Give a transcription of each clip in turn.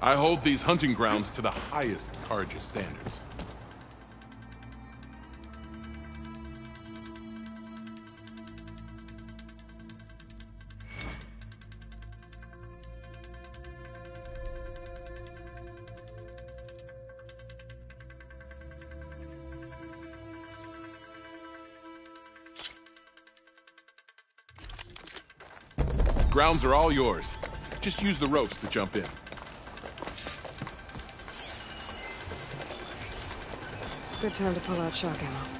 I hold these hunting grounds to the highest Carja standards. Grounds are all yours. Just use the ropes to jump in. Good time to pull out shock ammo.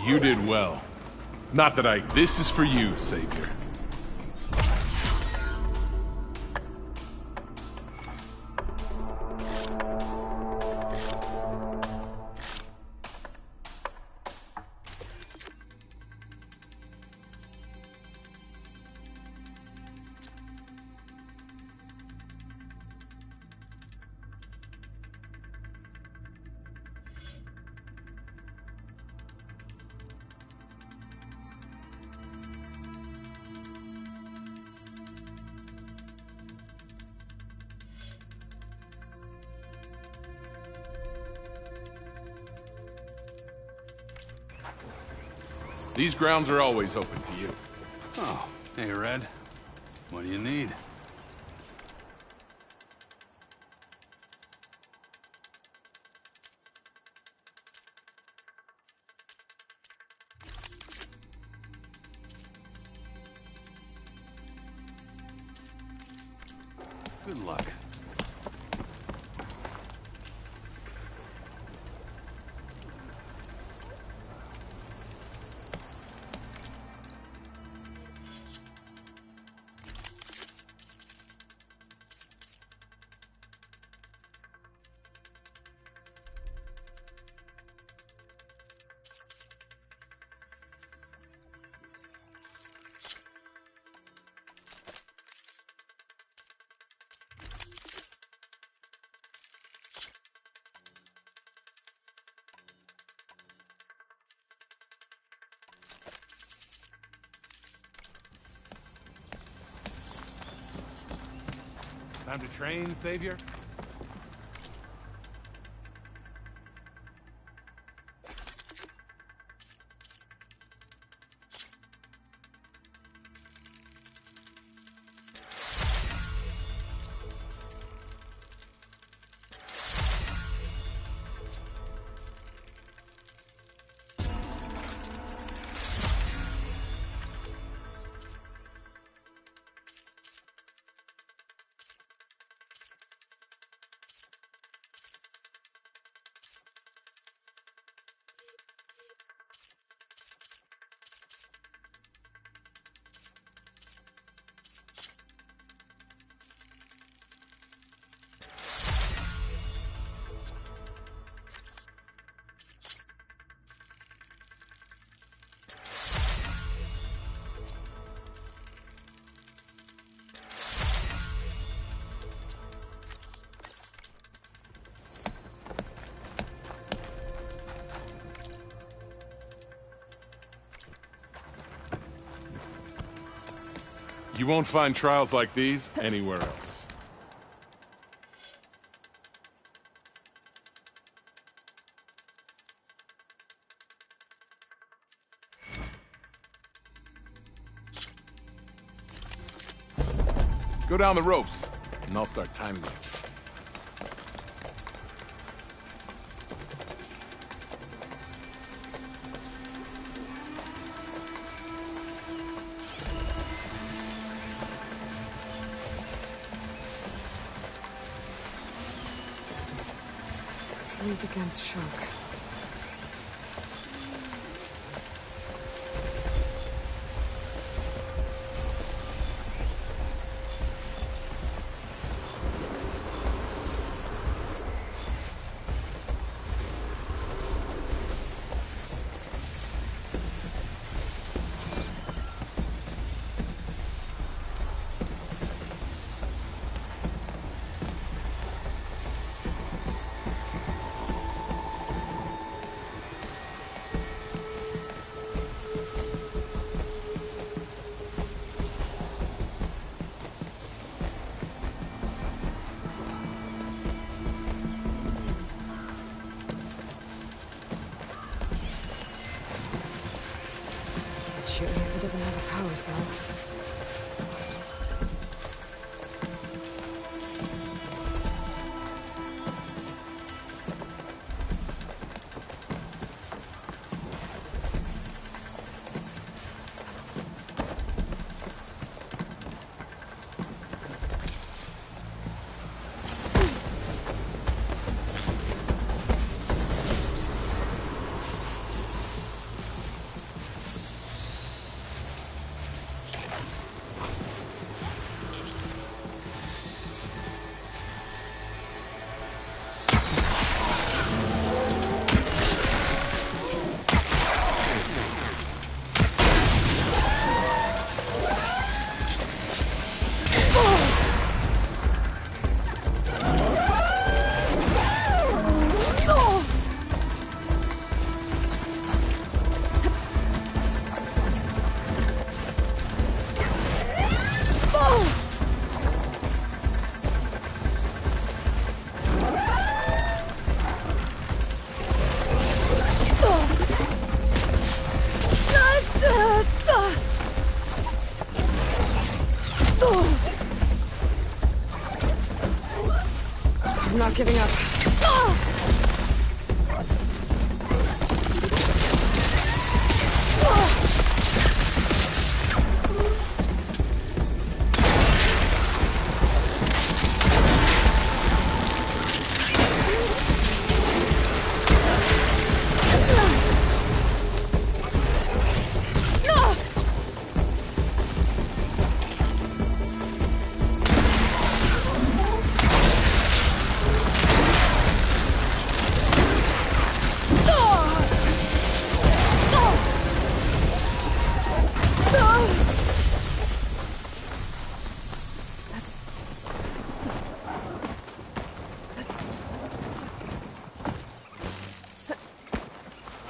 You did well. Not that This is for you, Savior. These grounds are always open to you. Oh, hey, Red. What do you need? Good luck. Time to train, Savior? You won't find trials like these anywhere else. Go down the ropes, and I'll start timing you. It's weak against shock. Shoot me if it doesn't have a power cell. I'm not giving up.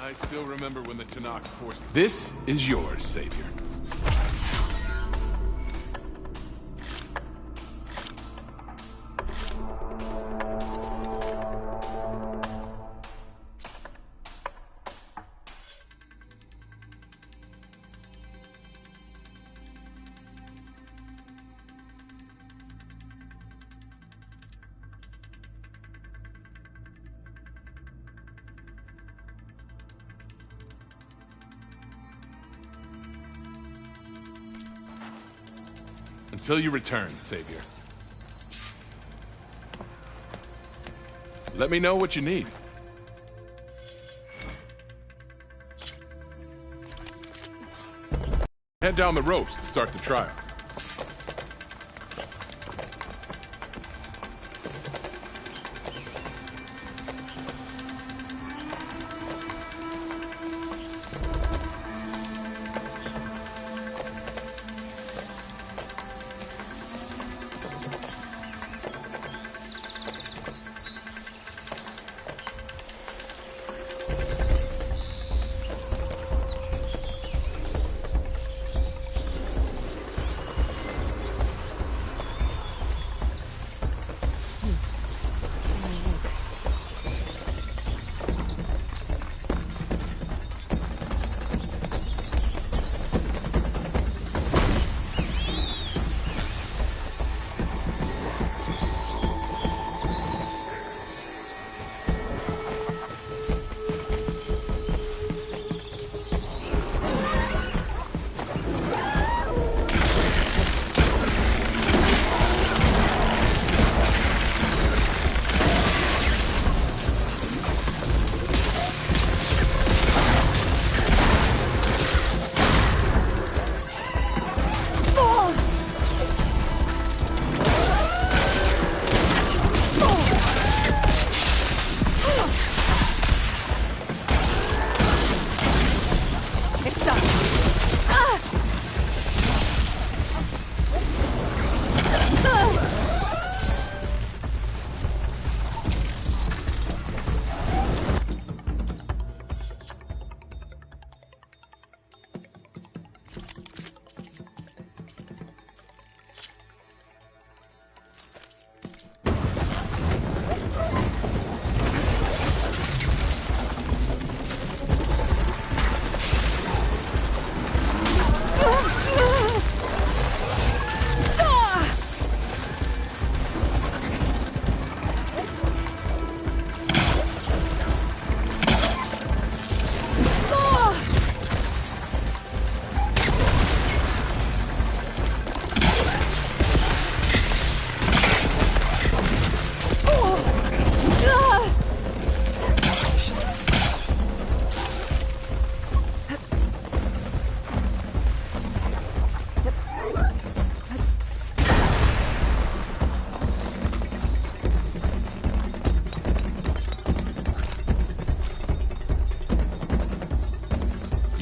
I still remember when the Tanakh forced... This is yours, Savior. Until you return, Savior. Let me know what you need. Head down the ropes to start the trial.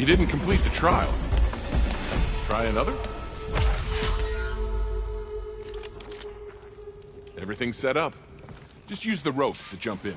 You didn't complete the trial. Try another? Everything's set up. Just use the rope to jump in.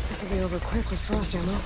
This will be over quick with frost ammo.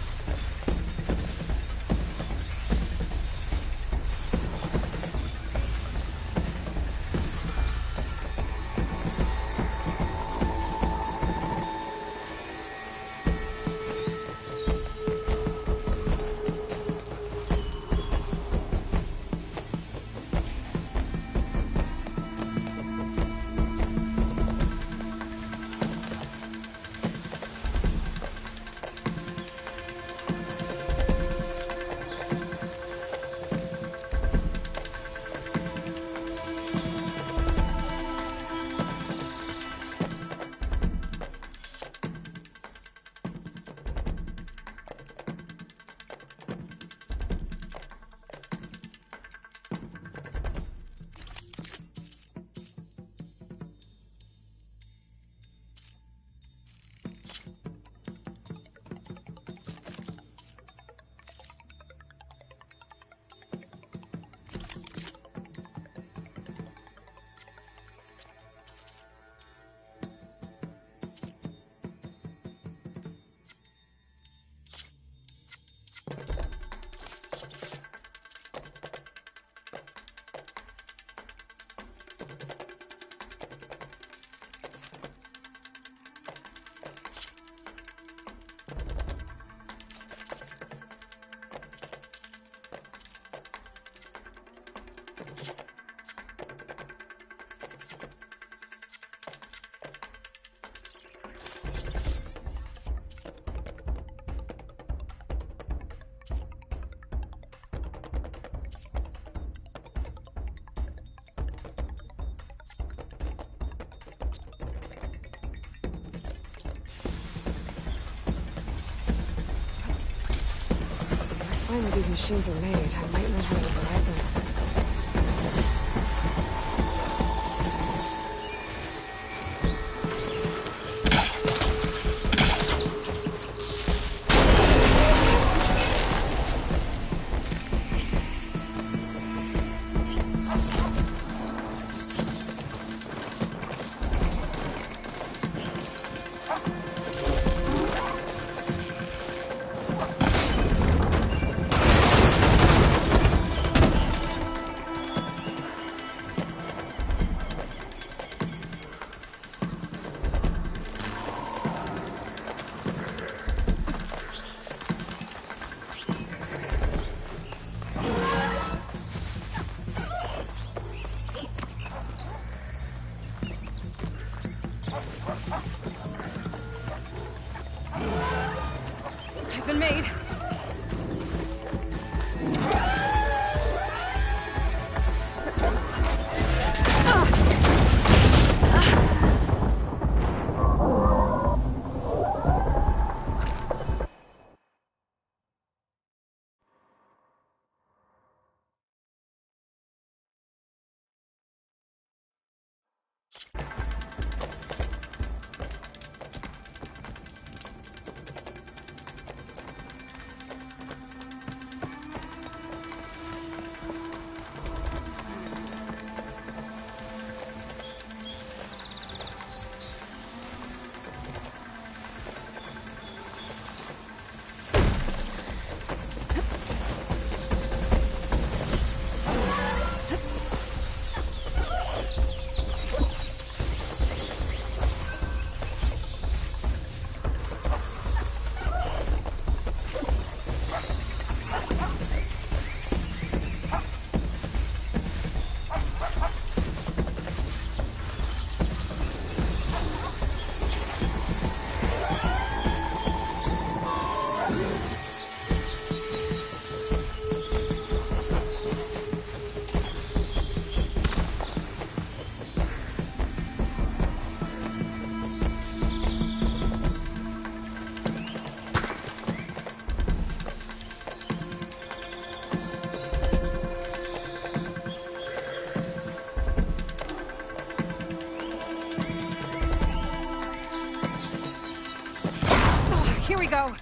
Find where these machines are made. I might know how to repair them. I've been made. here we go.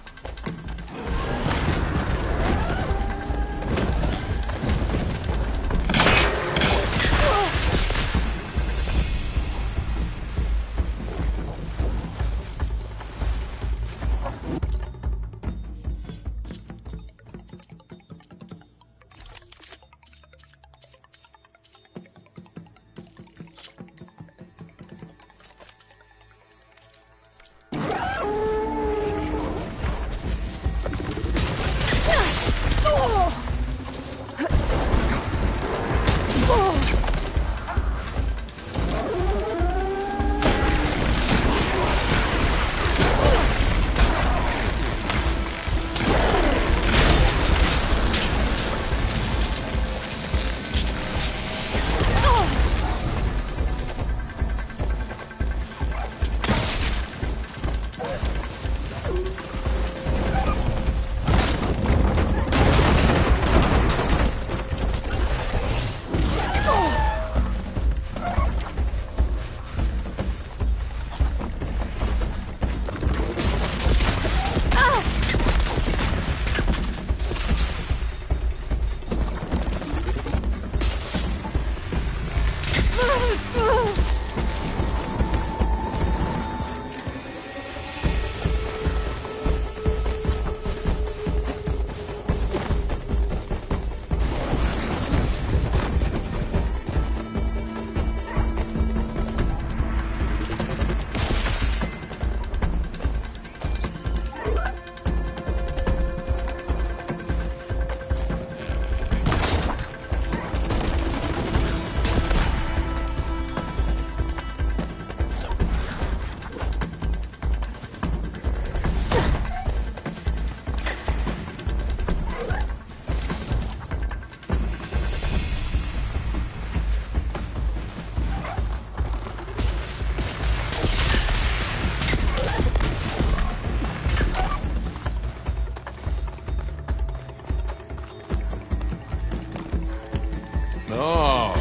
Oh,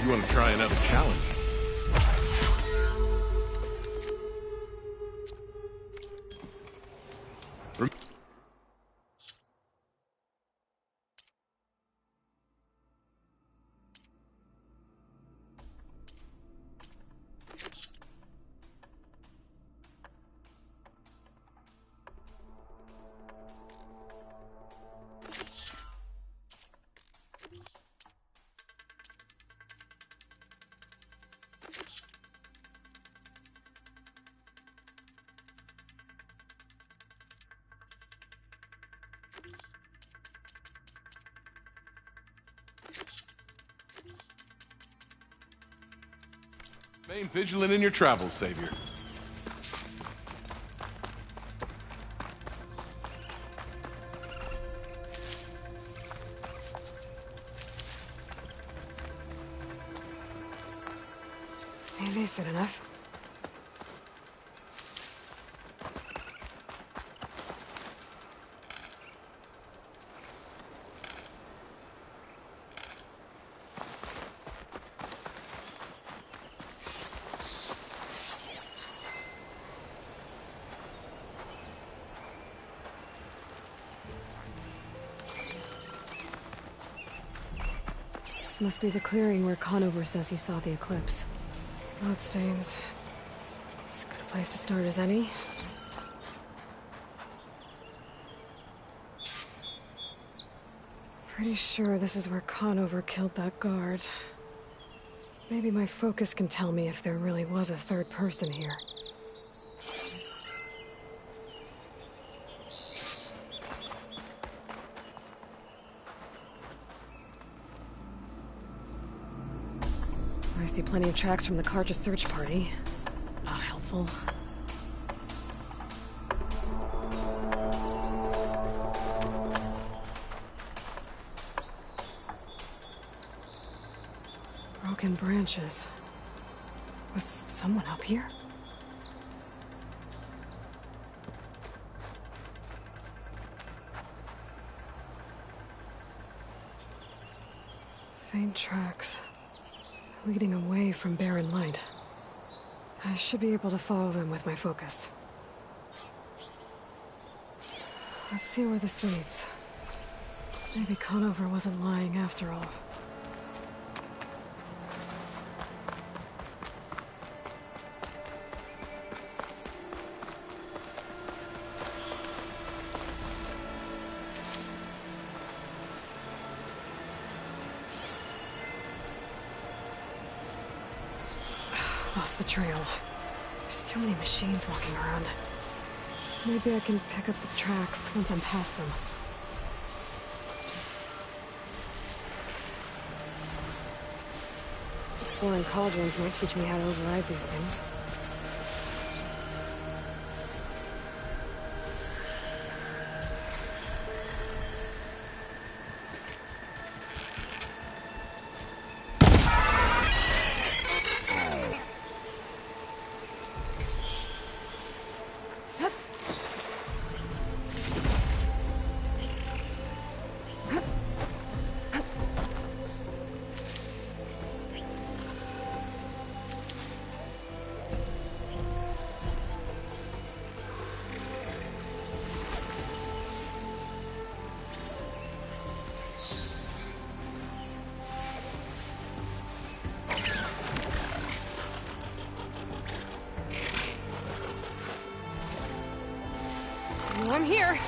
you want to try another challenge? Remain vigilant in your travels, Savior. Ain't they said enough? This must be the clearing where Conover says he saw the eclipse. Bloodstains. It's as good a place to start as any. Pretty sure this is where Conover killed that guard. Maybe my focus can tell me if there really was a third person here. I see plenty of tracks from the Carja search party. Not helpful. Broken branches. Was someone up here? Faint tracks. Leading away from barren light. I should be able to follow them with my focus. Let's see where this leads. Maybe Conover wasn't lying after all. Lost the trail. There's too many machines walking around. Maybe I can pick up the tracks once I'm past them. Exploring cauldrons might teach me how to override these things. I'm here.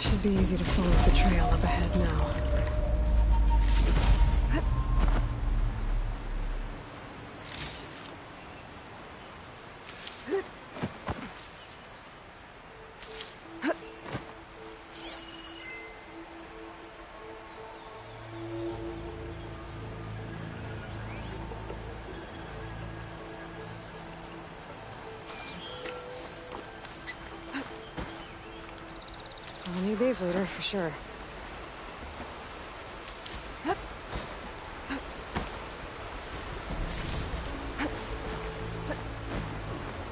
Should be easy to follow the trail up ahead now. I'll need these later, for sure.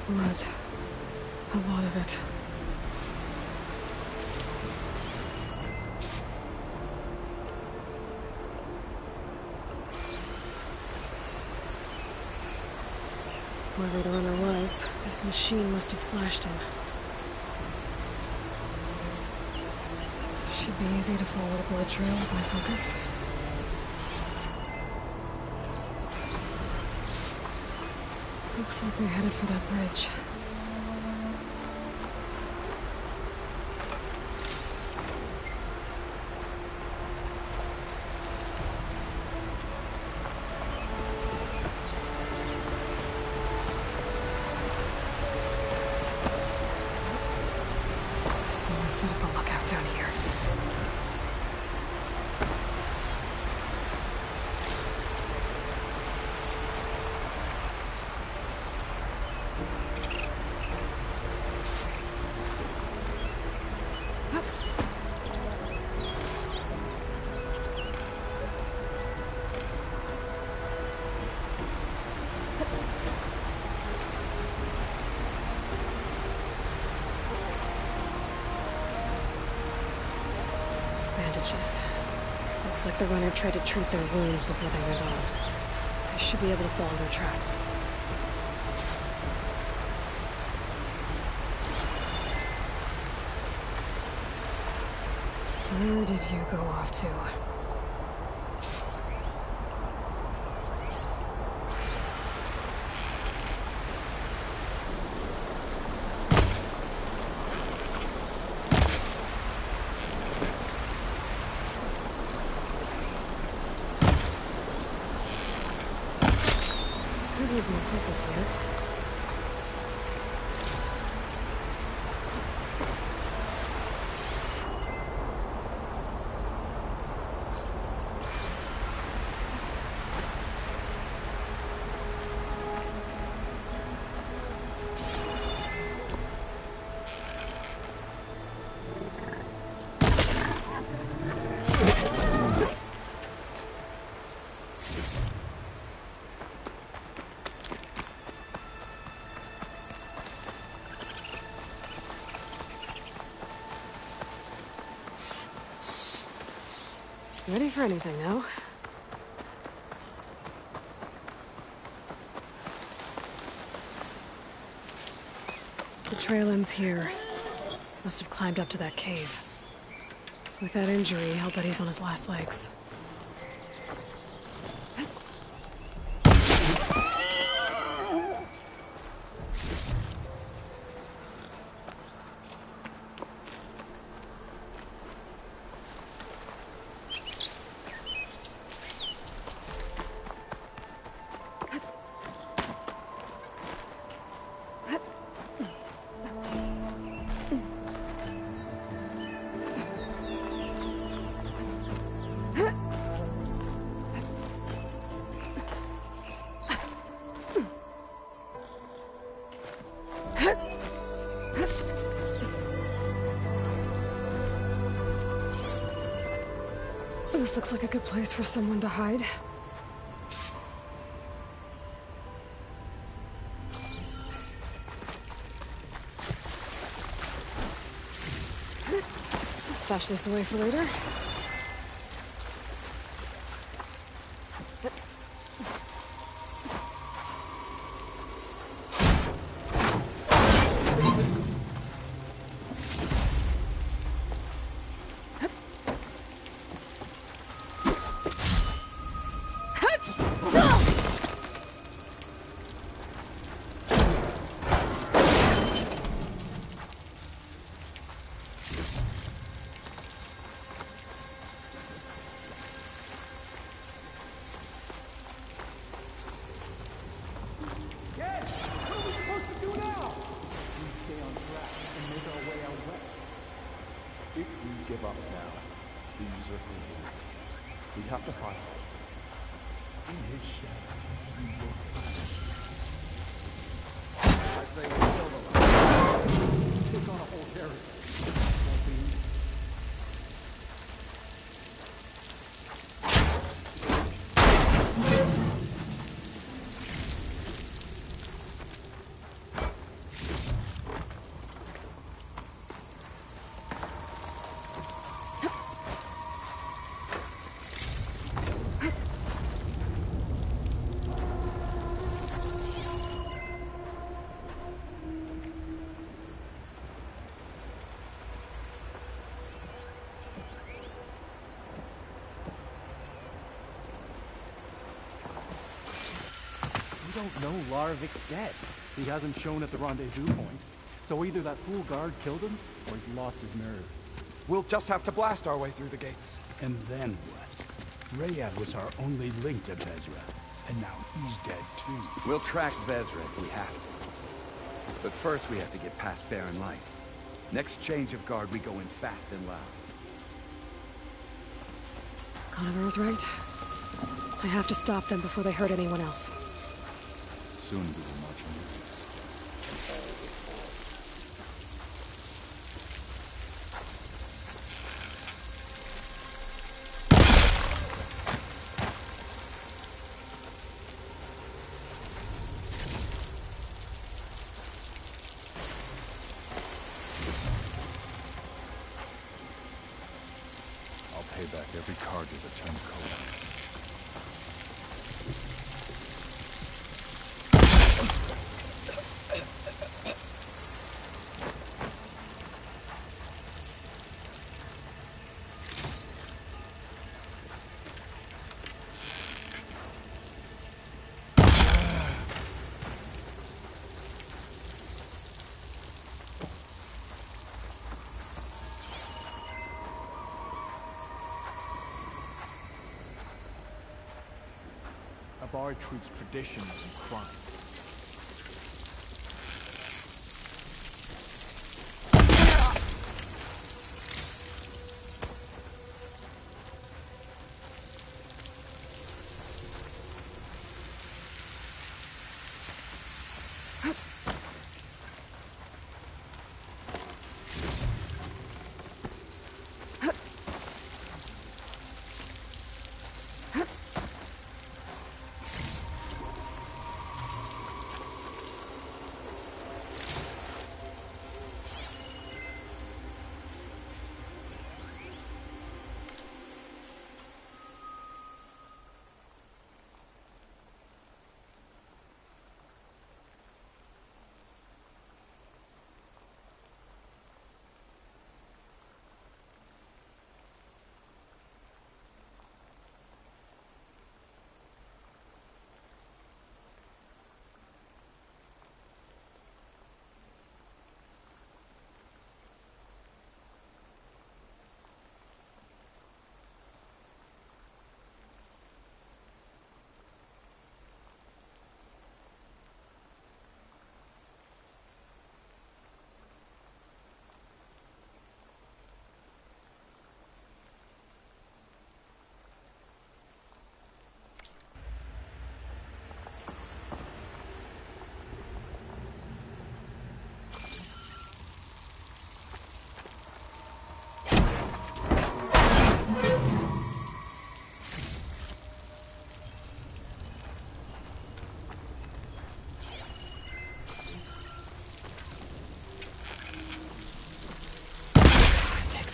Blood. A lot of it. Whoever the runner was, this machine must have slashed him. Should be easy to follow the blood trail with my focus. Looks like they're headed for that bridge. Someone set up a lookout down here. Bandages. Looks like the runner tried to treat their wounds before they went on. I should be able to follow their tracks. Where did you go off to? Could use more focus here. Ready for anything now. The trail ends here. Must have climbed up to that cave. With that injury, I'll bet he's on his last legs. This looks like a good place for someone to hide. Stash this away for later. If we give up now, things are over. We have to find him. In his shadow, we will find him. I say we kill the lad. Take on a whole territory. Won't be easy. We don't know Larvik's dead. He hasn't shown at the rendezvous point. So either that fool guard killed him, or he's lost his nerve. We'll just have to blast our way through the gates. And then what? Rayad was our only link to Vezra, and now he's dead too. We'll track Vezra if we have to. But first we have to get past Barren Light. Next change of guard, we go in fast and loud. Conover was right. I have to stop them before they hurt anyone else. Soon we will march on this. I'll pay back every Carja that turned cold. Bar treats tradition as a crime.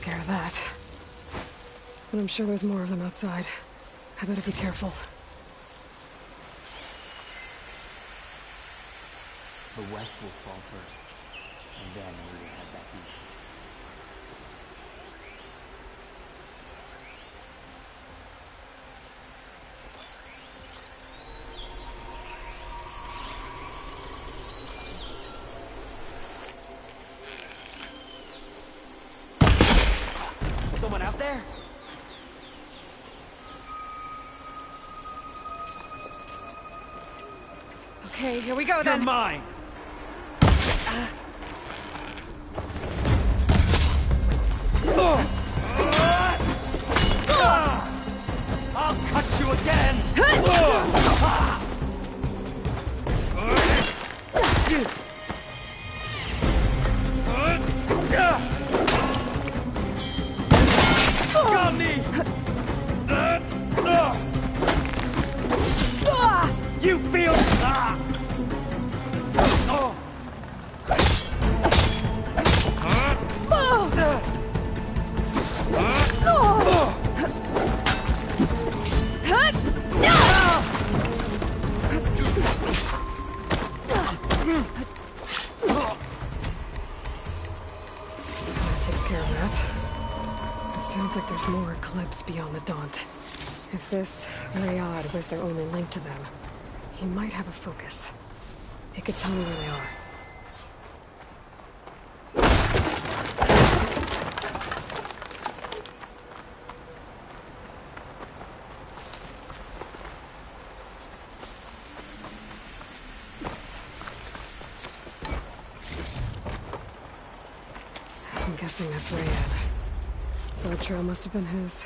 care of that. But I'm sure there's more of them outside. I better be careful. The West will fall first, and then we will head back east. Someone out there? Okay, here we go then. You're mine! I'll cut you again! Got me! You feel... That takes care of that. It sounds like there's more Eclipse beyond the Daunt. If this Rayad was their only link to them, he might have a focus. It could tell me where they are. I'm guessing that's Rayad. Dog trail must have been his.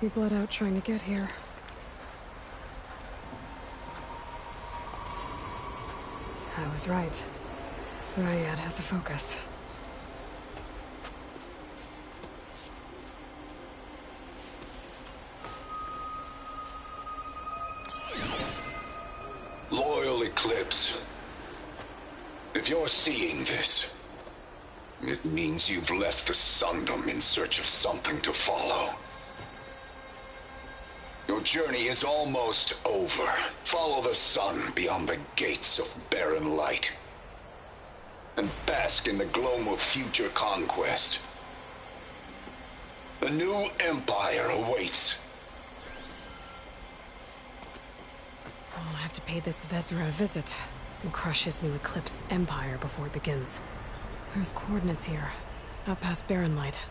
He bled out trying to get here. I was right. Rayad has a focus. Loyal Eclipse. If you're seeing this, it means you've left the Sundom in search of something to follow. Your journey is almost over. Follow the sun beyond the gates of barren light, and bask in the glow of future conquest. The new empire awaits. I'll have to pay this Vezra a visit and crush his new Eclipse empire before it begins. There's coordinates here, out past barren light.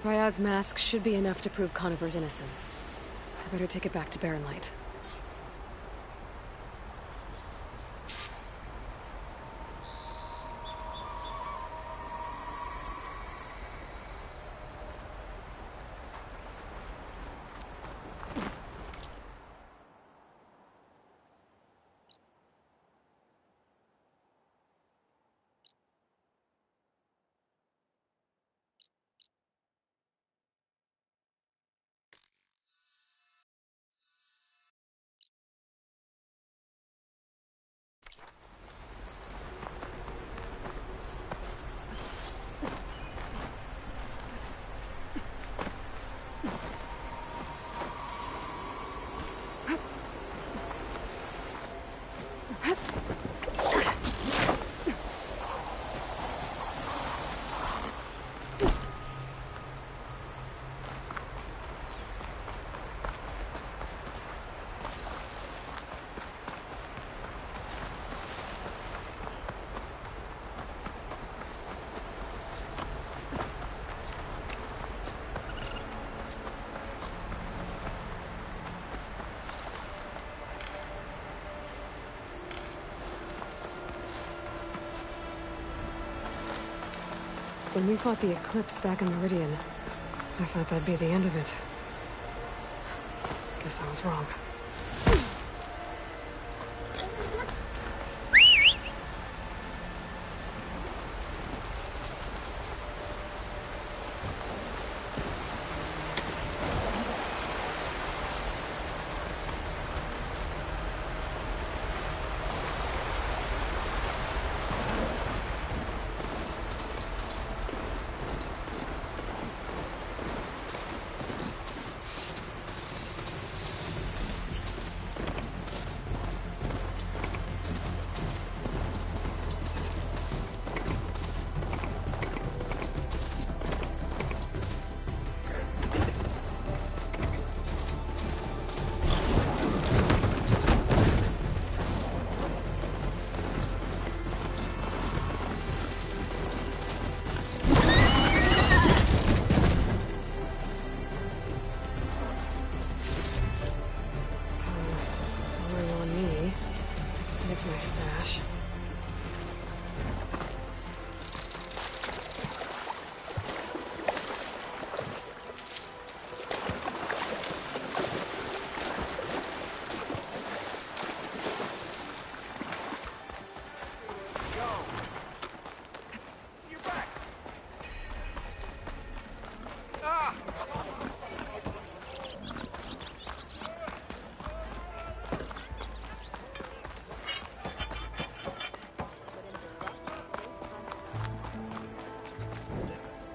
Ryad's mask should be enough to prove Conover's innocence. I better take it back to barren light. When we fought the Eclipse back in Meridian, I thought that'd be the end of it. Guess I was wrong. You're back! Ah!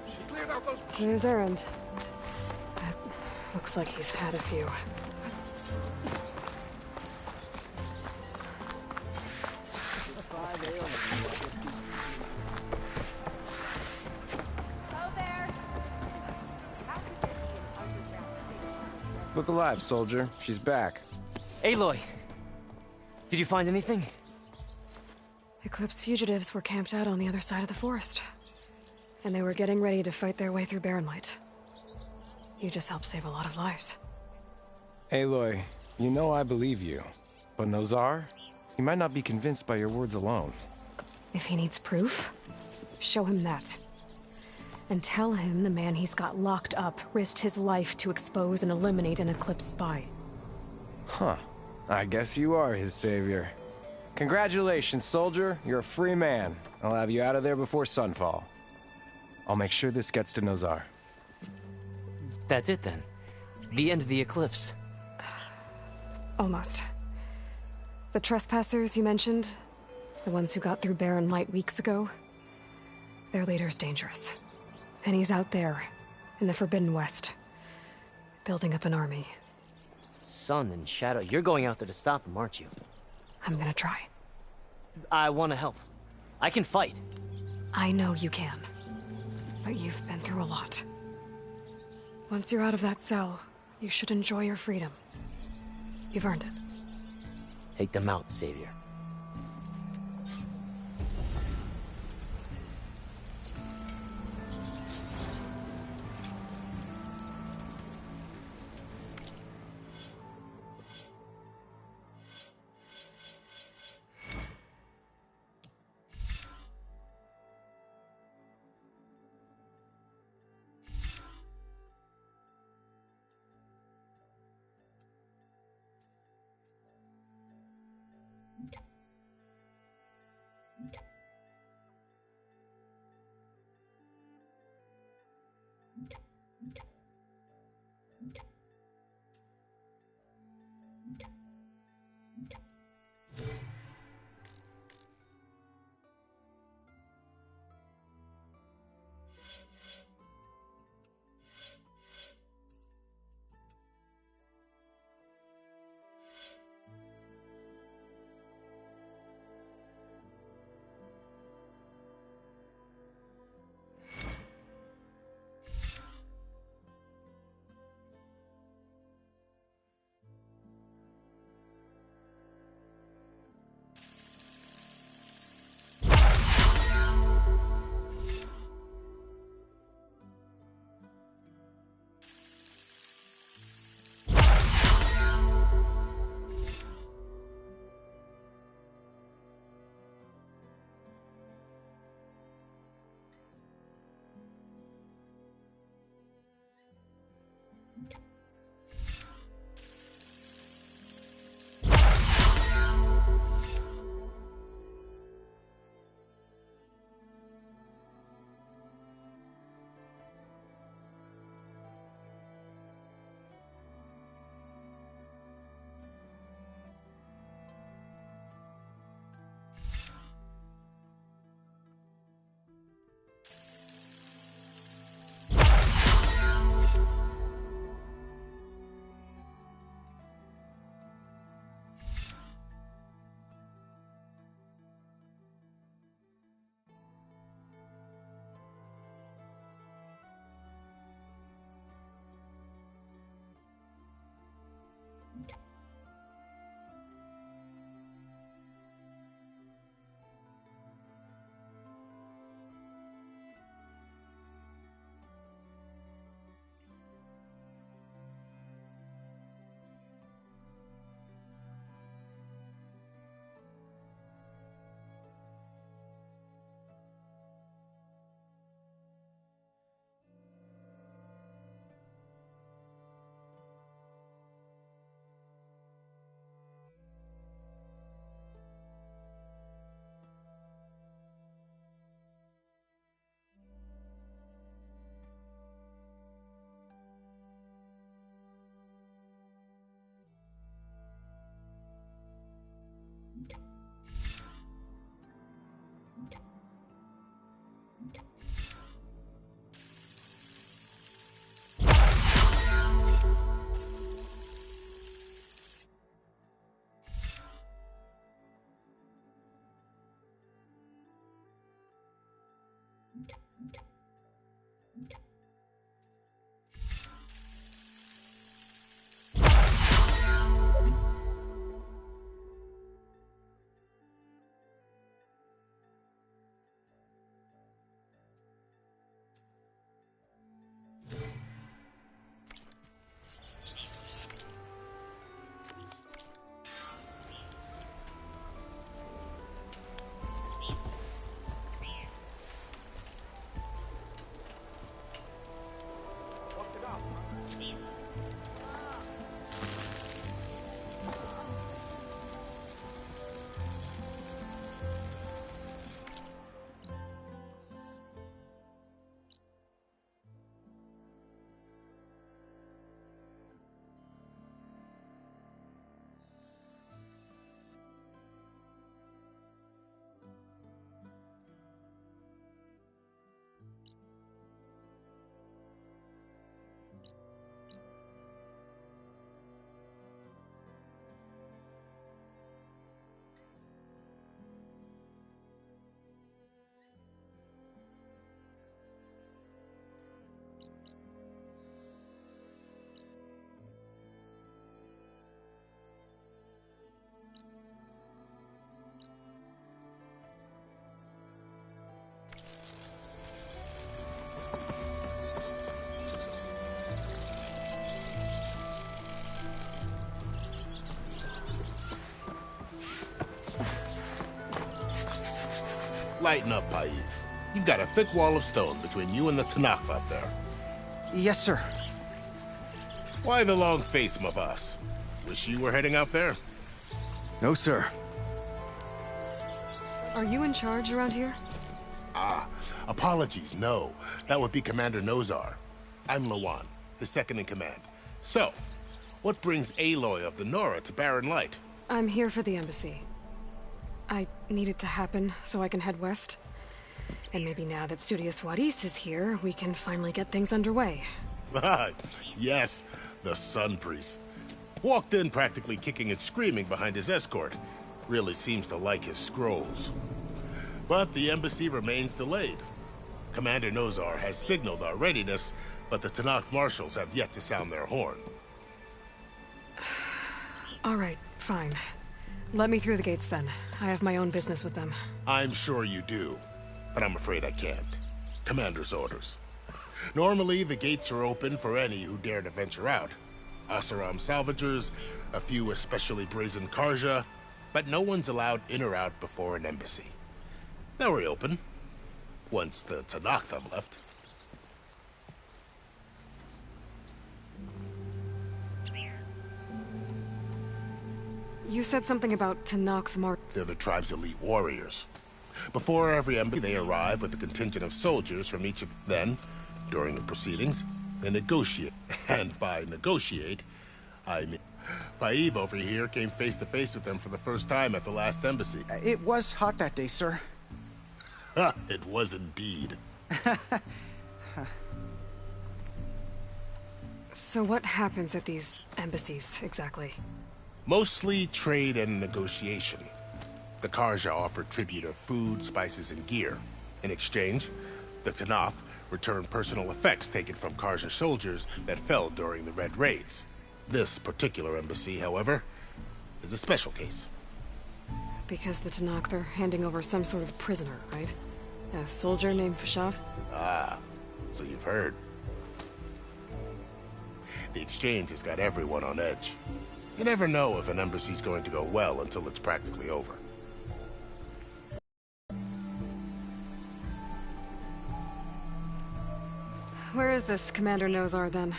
She cleared out those... Here's Errand. Looks like he's had a few. Look alive, soldier. She's back. Aloy! Did you find anything? Eclipse fugitives were camped out on the other side of the forest. And they were getting ready to fight their way through Barren Light. You just helped save a lot of lives. Aloy, you know I believe you. But Nozar? He might not be convinced by your words alone. If he needs proof, show him that. And tell him the man he's got locked up risked his life to expose and eliminate an Eclipse spy. Huh. I guess you are his savior. Congratulations, soldier. You're a free man. I'll have you out of there before sunfall. I'll make sure this gets to Nozar. That's it then. The end of the Eclipse. Almost. The trespassers you mentioned, the ones who got through Barren Light weeks ago, their leader's dangerous. And he's out there, in the Forbidden West, building up an army. Sun and Shadow, you're going out there to stop him, aren't you? I'm gonna try. I want to help. I can fight. I know you can. But you've been through a lot. Once you're out of that cell, you should enjoy your freedom. You've earned it. Take them out, Savior. Lighten up, Paiv. You've got a thick wall of stone between you and the Tanakh up there. Yes, sir. Why the long face, my boss? Wish you were heading out there? No, sir. Are you in charge around here? Apologies, no. That would be Commander Nozar. I'm Lawan, his second in command. So, what brings Aloy of the Nora to Barren Light? I'm here for the embassy. I need it to happen so I can head west. And maybe now that Studious Juarez is here, we can finally get things underway. Yes, the Sun Priest. Walked in practically kicking and screaming behind his escort. Really seems to like his scrolls. But the embassy remains delayed. Commander Nozar has signaled our readiness, but the Tanakh marshals have yet to sound their horn. All right, fine. Let me through the gates then. I have my own business with them. I'm sure you do, but I'm afraid I can't. Commander's orders. Normally, the gates are open for any who dare to venture out. Asaram salvagers, a few especially brazen Karja, but no one's allowed in or out before an embassy. They'll reopen, once the Tanakh have left. You said something about Tanakh's Mar- They're the tribe's elite warriors. Before every embassy, they arrive with a contingent of soldiers from each of them. During the proceedings, they negotiate. And by negotiate, I mean... Paiv over here came face to face with them for the first time at the last embassy. It was hot that day, sir. It was indeed. So what happens at these embassies, exactly? Mostly trade and negotiation. The Karja offer tribute of food, spices, and gear. In exchange, the Tanakh return personal effects taken from Karja soldiers that fell during the Red Raids. This particular embassy, however, is a special case. Because the Tanakh, they're handing over some sort of prisoner, right? A soldier named Fashav? Ah, so you've heard. The exchange has got everyone on edge. You never know if an embassy's going to go well until it's practically over. Where is this Commander Nozar, then?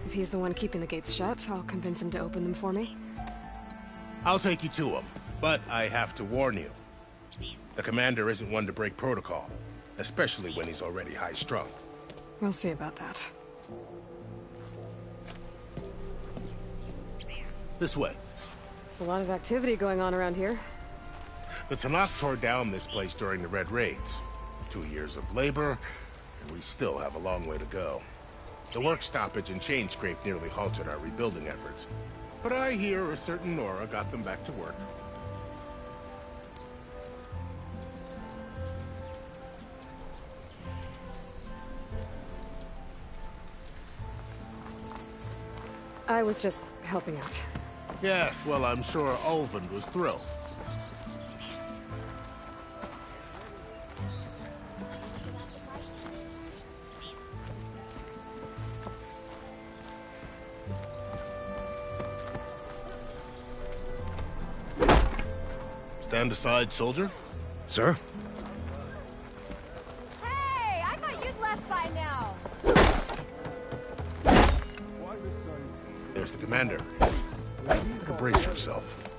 If he's the one keeping the gates shut, I'll convince him to open them for me. I'll take you to him, but I have to warn you. The commander isn't one to break protocol, especially when he's already high-strung. We'll see about that. This way. There's a lot of activity going on around here. The Tanakh tore down this place during the Red Raids. 2 years of labor, and we still have a long way to go. The work stoppage and chain scrape nearly halted our rebuilding efforts. But I hear a certain Nora got them back to work. I was just helping out. Yes, well, I'm sure Ulvund was thrilled. Stand aside, soldier. Sir? Hey, I thought you'd left by now. There's the commander. Brace yourself.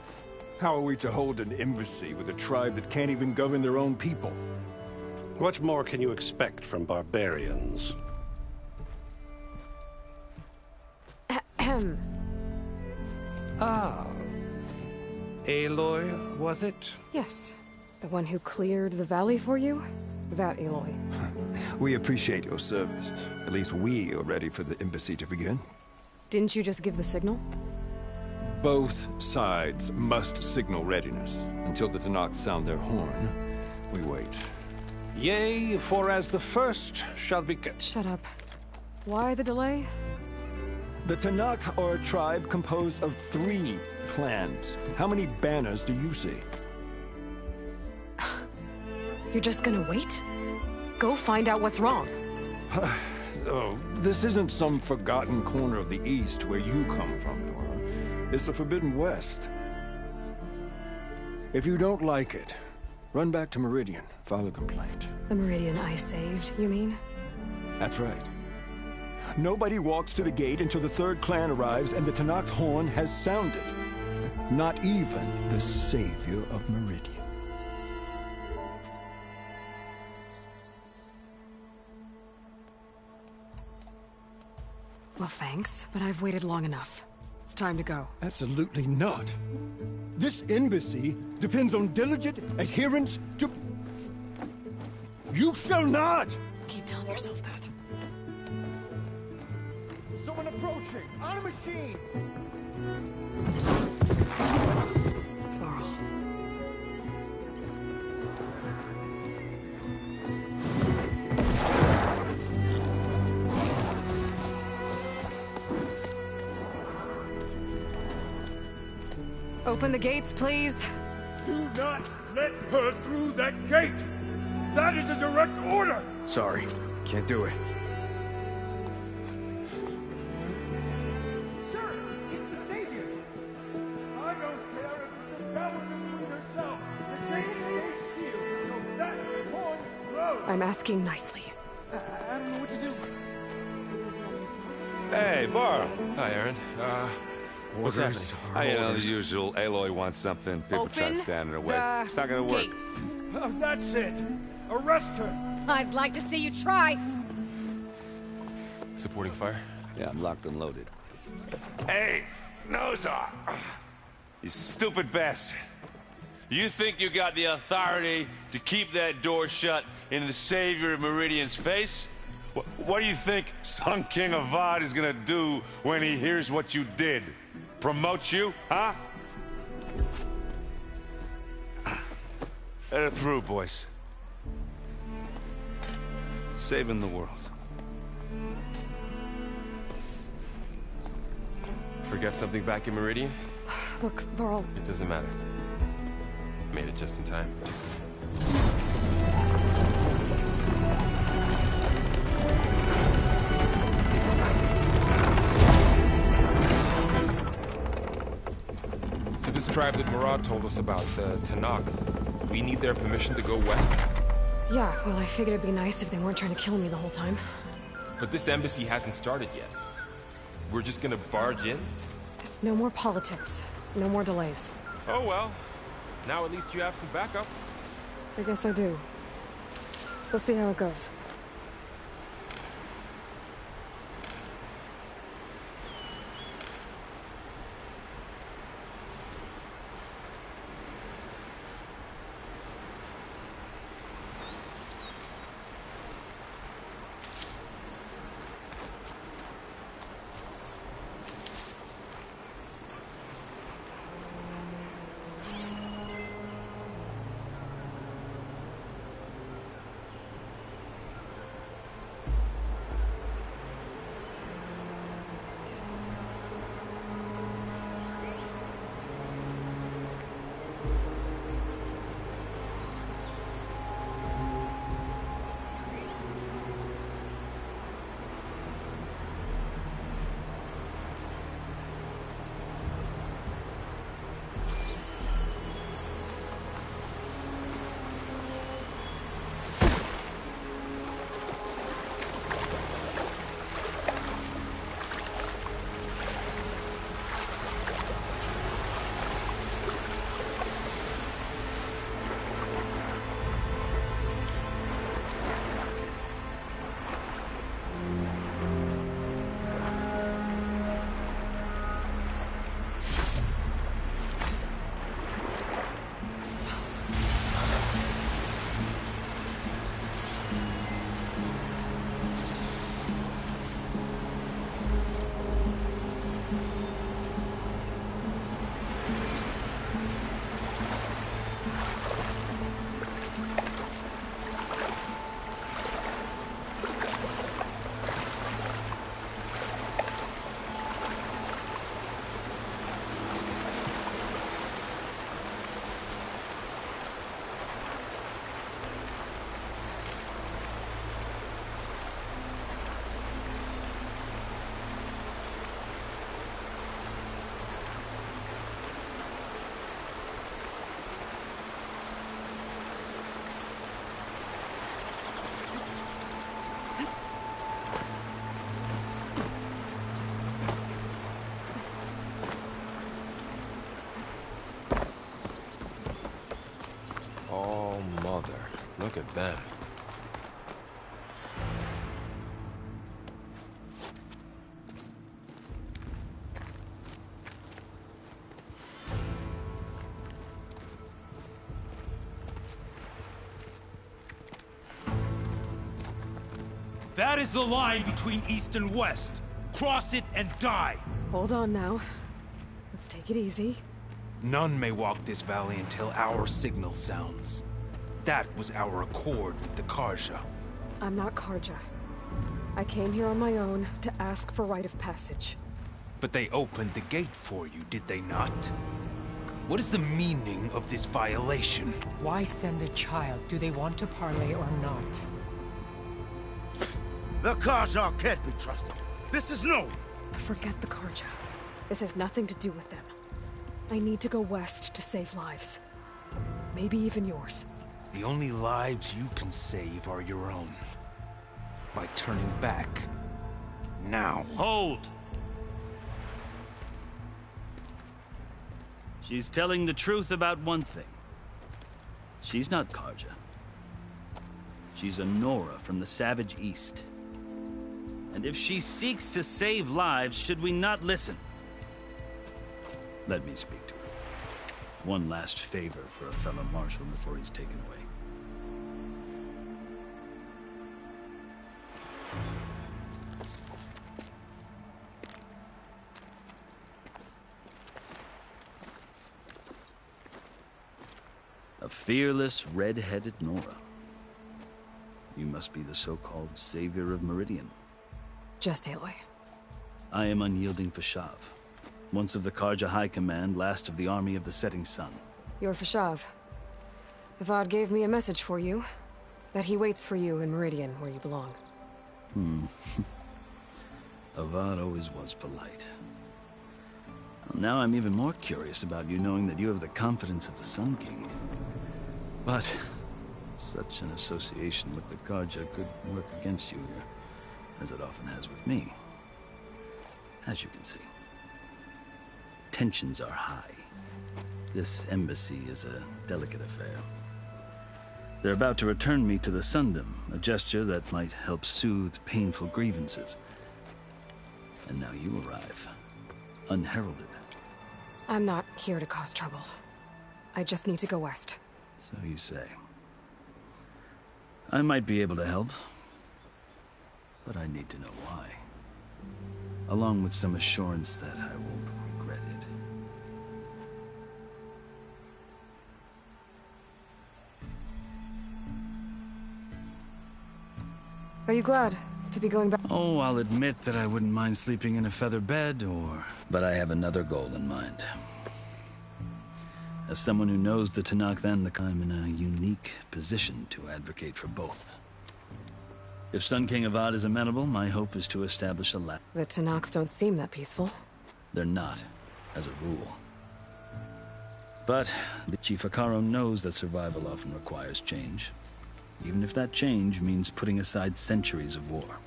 How are we to hold an embassy with a tribe that can't even govern their own people? What more can you expect from barbarians? Ahem. Ah. Aloy, was it? Yes. The one who cleared the valley for you? That Aloy. We appreciate your service. At least we are ready for the embassy to begin. Didn't you just give the signal? Both sides must signal readiness. Until the Tanakh sound their horn, we wait. Yea, for as the first shall be... Shut up. Why the delay? The Tanakh are a tribe composed of 3 clans. How many banners do you see? You're just gonna wait? Go find out what's wrong. Oh, this isn't some forgotten corner of the East where you come from, Nora. It's the Forbidden West. If you don't like it, Run back to Meridian, file a complaint. The Meridian I saved, you mean? That's right. Nobody walks to the gate until the third clan arrives and the Tenakth's horn has sounded. Not even the savior of Meridian. Well, thanks, but I've waited long enough. It's time to go. Absolutely not. This embassy depends on diligent adherence to... You shall not! Keep telling yourself that. Someone approaching! On a machine! Varl. Open the gates, please. Do not let her through that gate! That is a direct order! Sorry, can't do it. Sir, it's the Savior! I don't care if it's the Paladin herself! The gate is sealed, so that horn blows! I'm asking nicely. I don't know what to do. Hey, Varl. Hi, Aaron. What's happening? You know, the usual. Aloy wants something. People try to stand in her way. It's not gonna work. Gates. Oh, that's it! Arrest her! I'd like to see you try. Supporting fire? Yeah, I'm locked and loaded. Hey, Nozar! You stupid bastard. You think you got the authority to keep that door shut in the savior of Meridian's face? What do you think Sun King Avad is gonna do when he hears what you did? Promote you, huh? Let her through, boys. Saving the world. Forget something back in Meridian? Look, Varl. It doesn't matter. Made it just in time. So this tribe that Murad told us about, the Tenakth, we need their permission to go west? Yeah, well, I figured it'd be nice if they weren't trying to kill me the whole time. But this embassy hasn't started yet. We're just gonna barge in? Just no more politics. No more delays. Oh well. Now at least you have some backup. I guess I do. We'll see how it goes. Look at them. That is the line between East and West. Cross it and die. Hold on now. Let's take it easy. None may walk this valley until our signal sounds. That was our accord with the Karja. I'm not Karja. I came here on my own to ask for rite of passage. But they opened the gate for you, did they not? What is the meaning of this violation? Why send a child? Do they want to parley or not? The Karja can't be trusted. This is known. Forget the Karja. This has nothing to do with them. I need to go west to save lives. Maybe even yours. The only lives you can save are your own. By turning back. Now. Hold! She's telling the truth about one thing. She's not Karja. She's a Nora from the Savage East. And if she seeks to save lives, should we not listen? Let me speak to her. One last favor for a fellow marshal before he's taken away. A fearless, red-headed Nora. You must be the so-called savior of Meridian. Just Aloy. I am unyielding Fashav. Once of the Karja High Command, last of the army of the Setting Sun. You're Fashav. Avad gave me a message for you. That he waits for you in Meridian, where you belong. Avad always was polite. Well, now I'm even more curious about you, knowing that you have the confidence of the Sun King. But such an association with the Karja could work against you here, as it often has with me. As you can see, tensions are high. This embassy is a delicate affair. They're about to return me to the Sundom, a gesture that might help soothe painful grievances. And now you arrive, unheralded. I'm not here to cause trouble. I just need to go west. So you say. I might be able to help, but I need to know why. Along with some assurance that I won't regret it. Are you glad to be going back? Oh, I'll admit that I wouldn't mind sleeping in a feather bed, but I have another goal in mind. As someone who knows the Tanakh and I'm in a unique position to advocate for both. If Sun King Avad is amenable, my hope is to establish a lab. The Tanakh don't seem that peaceful. They're not, as a rule. But the Chief Akaro knows that survival often requires change. Even if that change means putting aside centuries of war.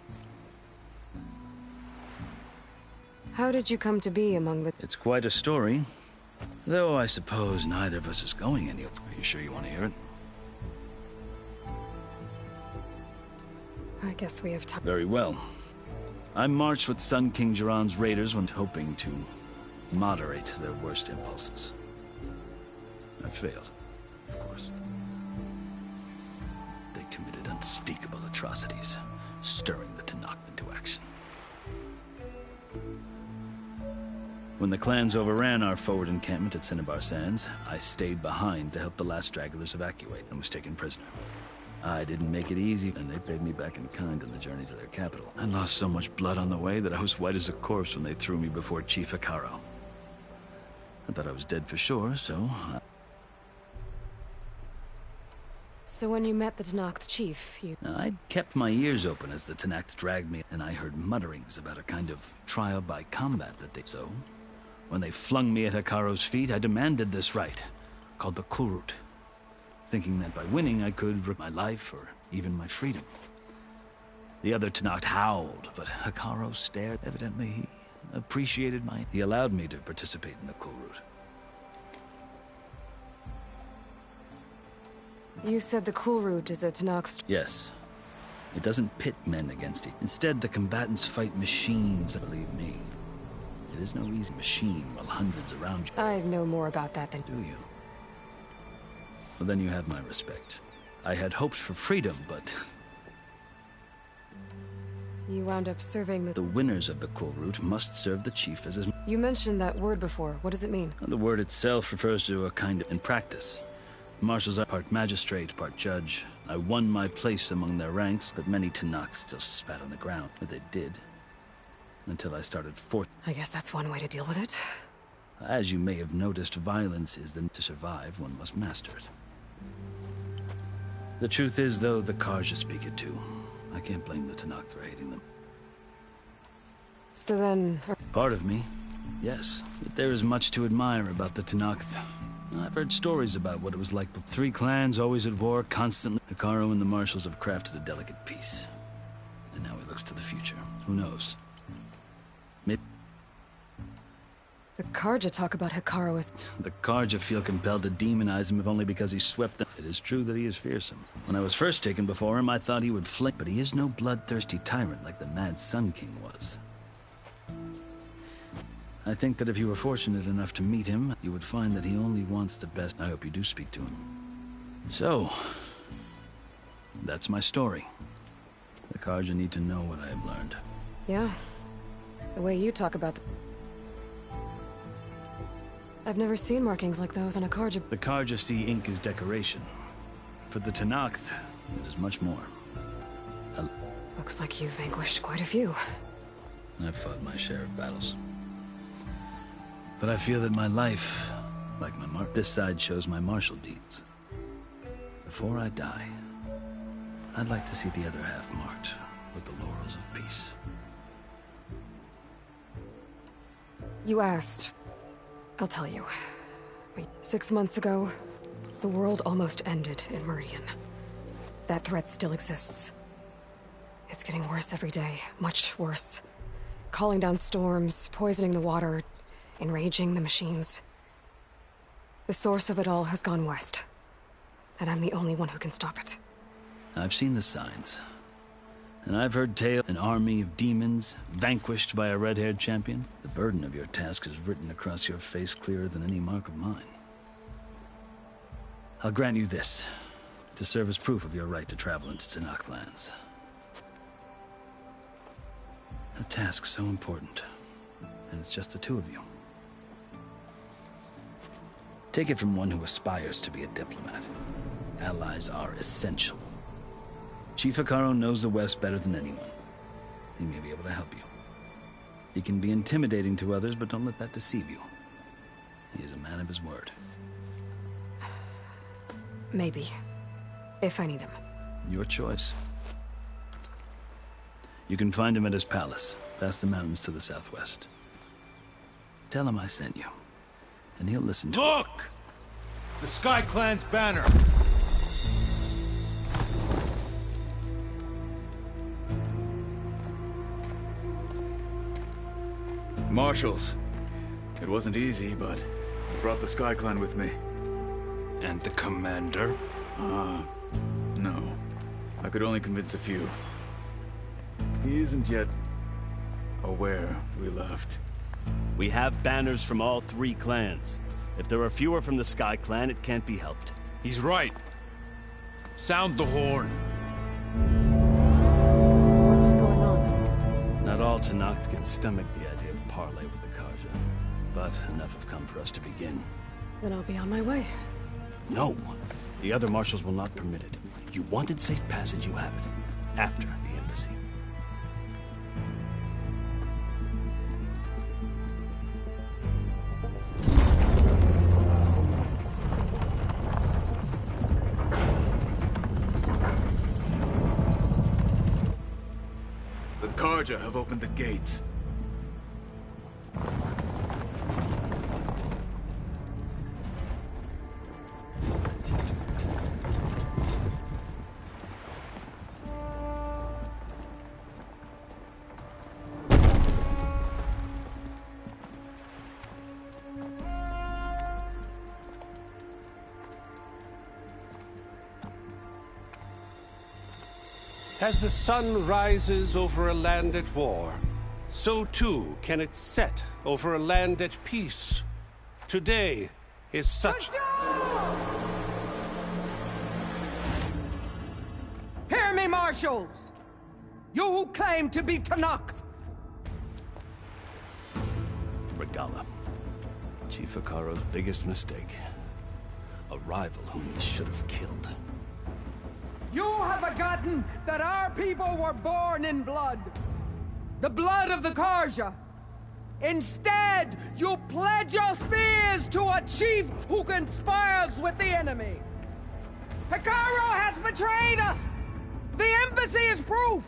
How did you come to be among the... It's quite a story. Though I suppose neither of us is going anywhere. Are you sure you want to hear it? I guess we have time. Very well. I marched with Sun King Jiran's raiders when hoping to moderate their worst impulses. I failed, of course. They committed unspeakable atrocities, stirring the Tanakh into action. When the clans overran our forward encampment at Cinnabar Sands, I stayed behind to help the last stragglers evacuate and was taken prisoner. I didn't make it easy, and they paid me back in kind on the journey to their capital. I lost so much blood on the way that I was white as a corpse when they threw me before Chief Akaro. I thought I was dead for sure, so... So when you met the Tanakh chief, you... I'd kept my ears open as the Tanakh dragged me, and I heard mutterings about a kind of trial by combat that they... So, when they flung me at Hikaro's feet, I demanded this rite, called the Kurut, thinking that by winning I could rid my life or even my freedom. The other Tanakh howled, but Hikaro stared. Evidently, he appreciated He allowed me to participate in the Kurut. You said the cool route is a Tanakh. Yes. It doesn't pit men against each. Instead, the combatants fight machines, believe me. It is no easy machine while hundreds around you. I know more about that than... Do you? Well, then you have my respect. I had hopes for freedom, but... You wound up serving the... The winners of the cool route must serve the chief as his... You mentioned that word before. What does it mean? The word itself refers to a kind of... In practice, marshals are part magistrate, part judge. I won my place among their ranks, but many Tanakhs still spat on the ground. But they did. Until I started forth. I guess that's one way to deal with it. As you may have noticed, violence is to survive, one must master it. The truth is, though, the Karja speak it too. I can't blame the Tanakh for hating them. So then... Part of me, yes. But there is much to admire about the Tanakh. I've heard stories about what it was like. 3 clans, always at war, constantly. Hekarro and the marshals have crafted a delicate peace. And now he looks to the future. Who knows? Maybe... The Karja talk about Hekarro as... The Karja feel compelled to demonize him if only because he swept them. It is true that he is fearsome. When I was first taken before him, I thought he would fling, but he is no bloodthirsty tyrant like the Mad Sun King was. I think that if you were fortunate enough to meet him, you would find that he only wants the best. I hope you do speak to him. So, that's my story. The Karja need to know what I have learned. Yeah. The way you talk about the... I've never seen markings like those on a Karja. The Karja see ink as decoration. For the Tanakh, it is much more. Looks like you've vanquished quite a few. I've fought my share of battles. But I feel that my life, like my this side shows my martial deeds. Before I die, I'd like to see the other half marked with the laurels of peace. You asked. I'll tell you. 6 months ago, the world almost ended in Meridian. That threat still exists. It's getting worse every day, much worse. Calling down storms, poisoning the water, enraging the machines. The source of it all has gone west, and I'm the only one who can stop it. I've seen the signs, and I've heard tales of an army of demons vanquished by a red-haired champion. The burden of your task is written across your face clearer than any mark of mine. I'll grant you this, to serve as proof of your right to travel into Tanakh lands. A task so important, and it's just the 2 of you. Take it from one who aspires to be a diplomat. Allies are essential. Chief Hekarro knows the West better than anyone. He may be able to help you. He can be intimidating to others, but don't let that deceive you. He is a man of his word. Maybe. If I need him. Your choice. You can find him at his palace, past the mountains to the southwest. Tell him I sent you, and he'll listen to Look! The Sky Clan's banner! Marshals. It wasn't easy, but I brought the Sky Clan with me. And the commander? No. I could only convince a few. He isn't yet aware we left. We have banners from all 3 clans. If there are fewer from the Sky Clan, it can't be helped. He's right. Sound the horn. What's going on? Not all Tanakh can stomach the idea of parley with the Karja, but enough have come for us to begin. Then I'll be on my way. No. The other marshals will not permit it. You wanted safe passage, you have it. After the embassy. The Karja have opened the gates. As the sun rises over a land at war, so too can it set over a land at peace. Today is such... Hear me, marshals! You who claim to be Tanakh! Regala. Chief Hikaro's biggest mistake. A rival whom he should have killed. You have forgotten that our people were born in blood. The blood of the Karja. Instead, you pledge your spears to a chief who conspires with the enemy. Hikaro has betrayed us! The embassy is proof!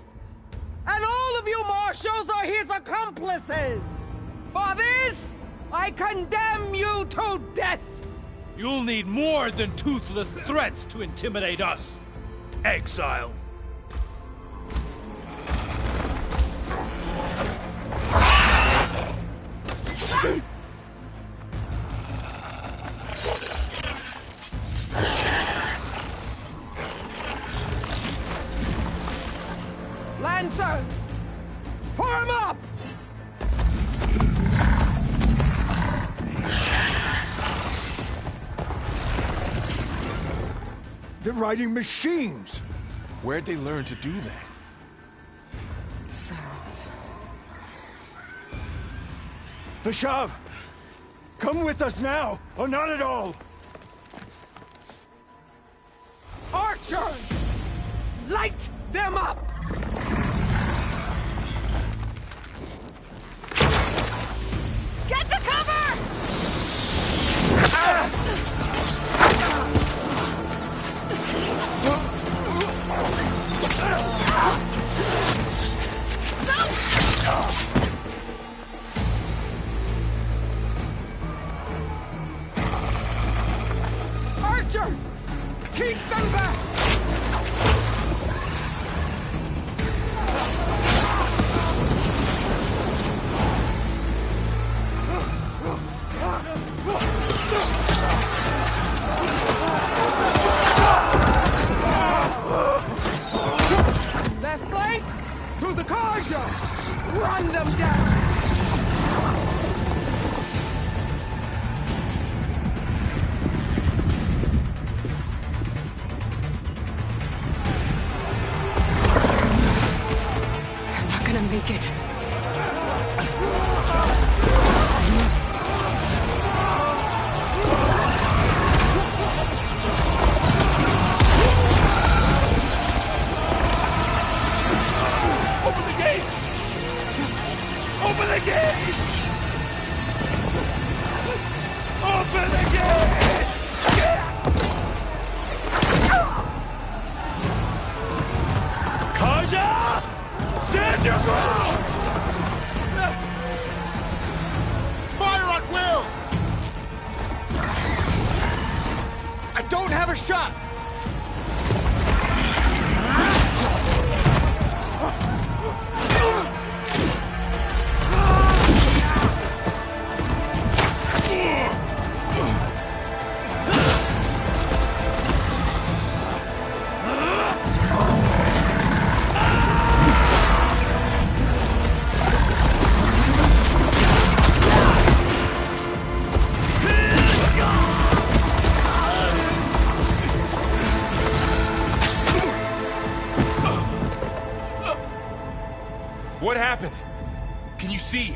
And all of you marshals are his accomplices! For this, I condemn you to death! You'll need more than toothless threats to intimidate us. Exile. Lancers! Form up! They're riding machines! Where'd they learn to do that? Silence. Vashav! Come with us now, or not at all! Archers! Light them up! Get to cover! Archers! Keep them back! Left flank! To the Karja! Run them down! They're not gonna make it. Open the gates! Open the gates! Open the gates! Karja! Stand your ground! Fire at will! I don't have a shot! What happened? Can you see?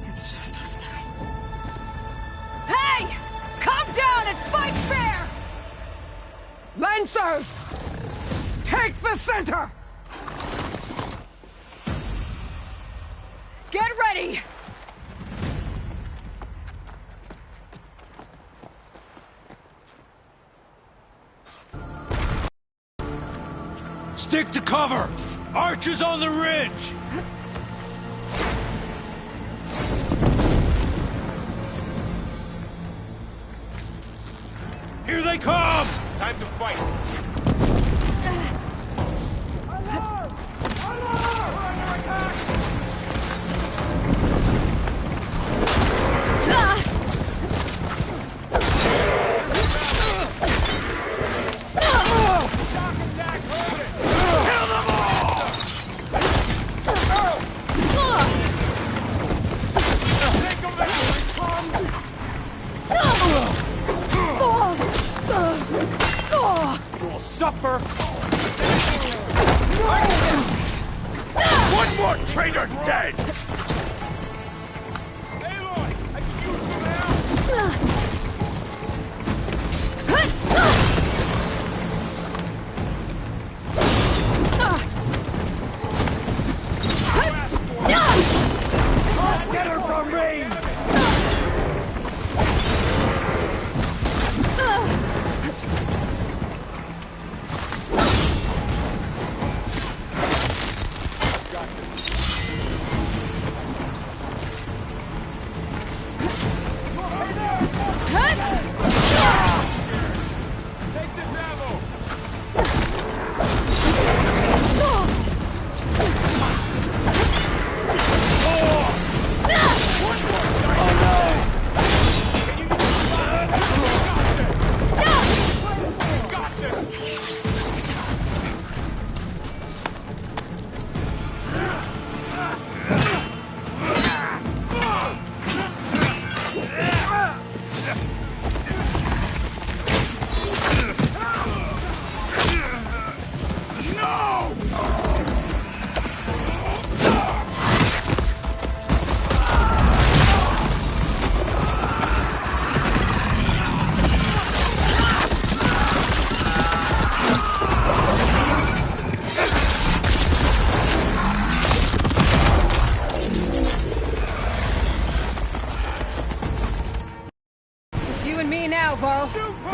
It's just us now. Hey! Calm down and fight fair! Lancers! Take the center! Get ready! Stick to cover! Archers on the ridge! Here they come! Time to fight. Alarm! Alarm! We're under attack! Shock attack! Kill traitor dead! Get her from me!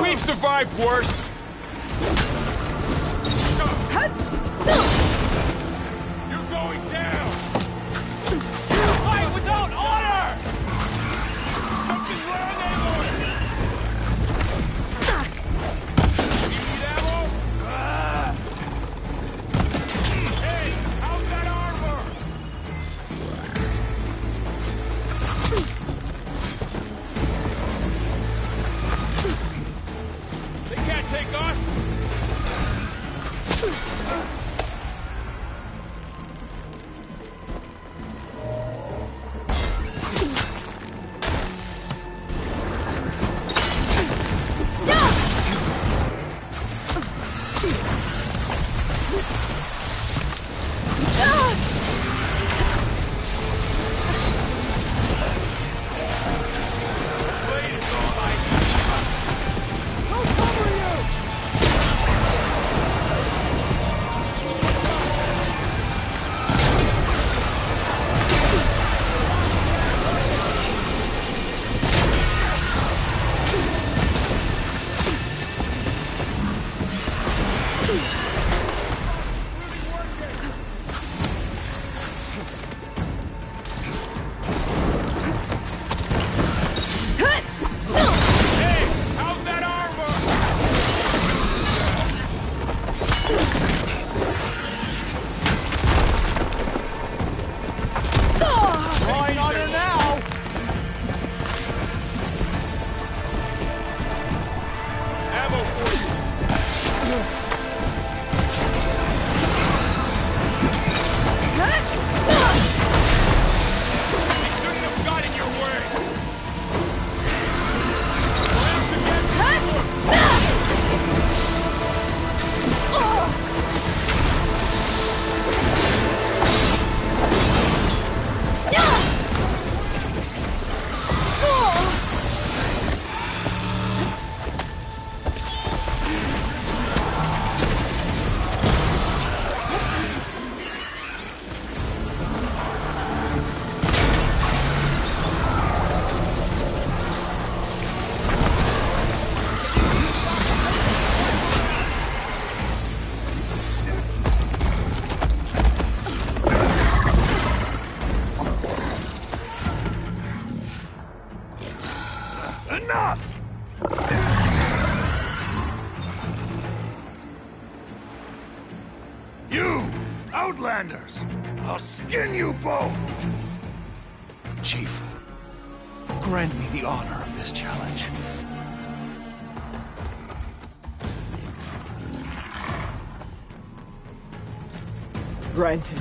We've survived worse. You're going down. Fight without honor. Something wrong, Aloy. Need ammo? Hey, how's that armor? They can't take us! Outlanders! I'll skin you both! Chief, grant me the honor of this challenge. Granted.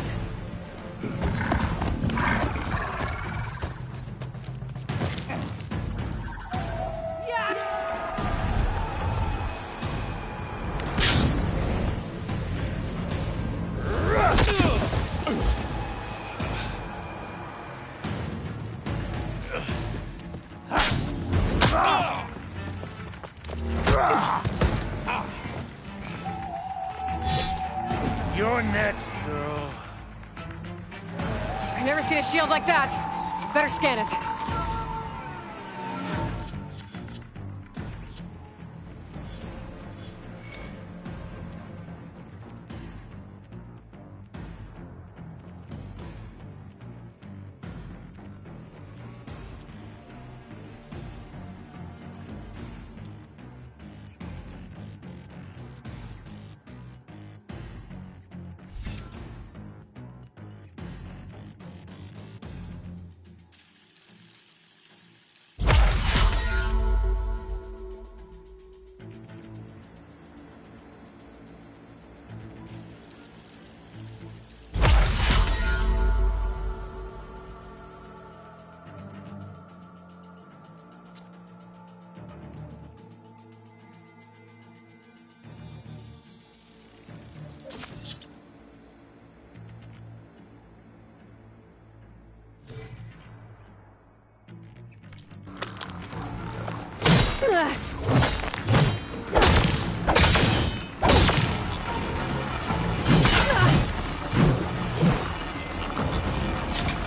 You're next, girl. I've never seen a shield like that. Better scan it.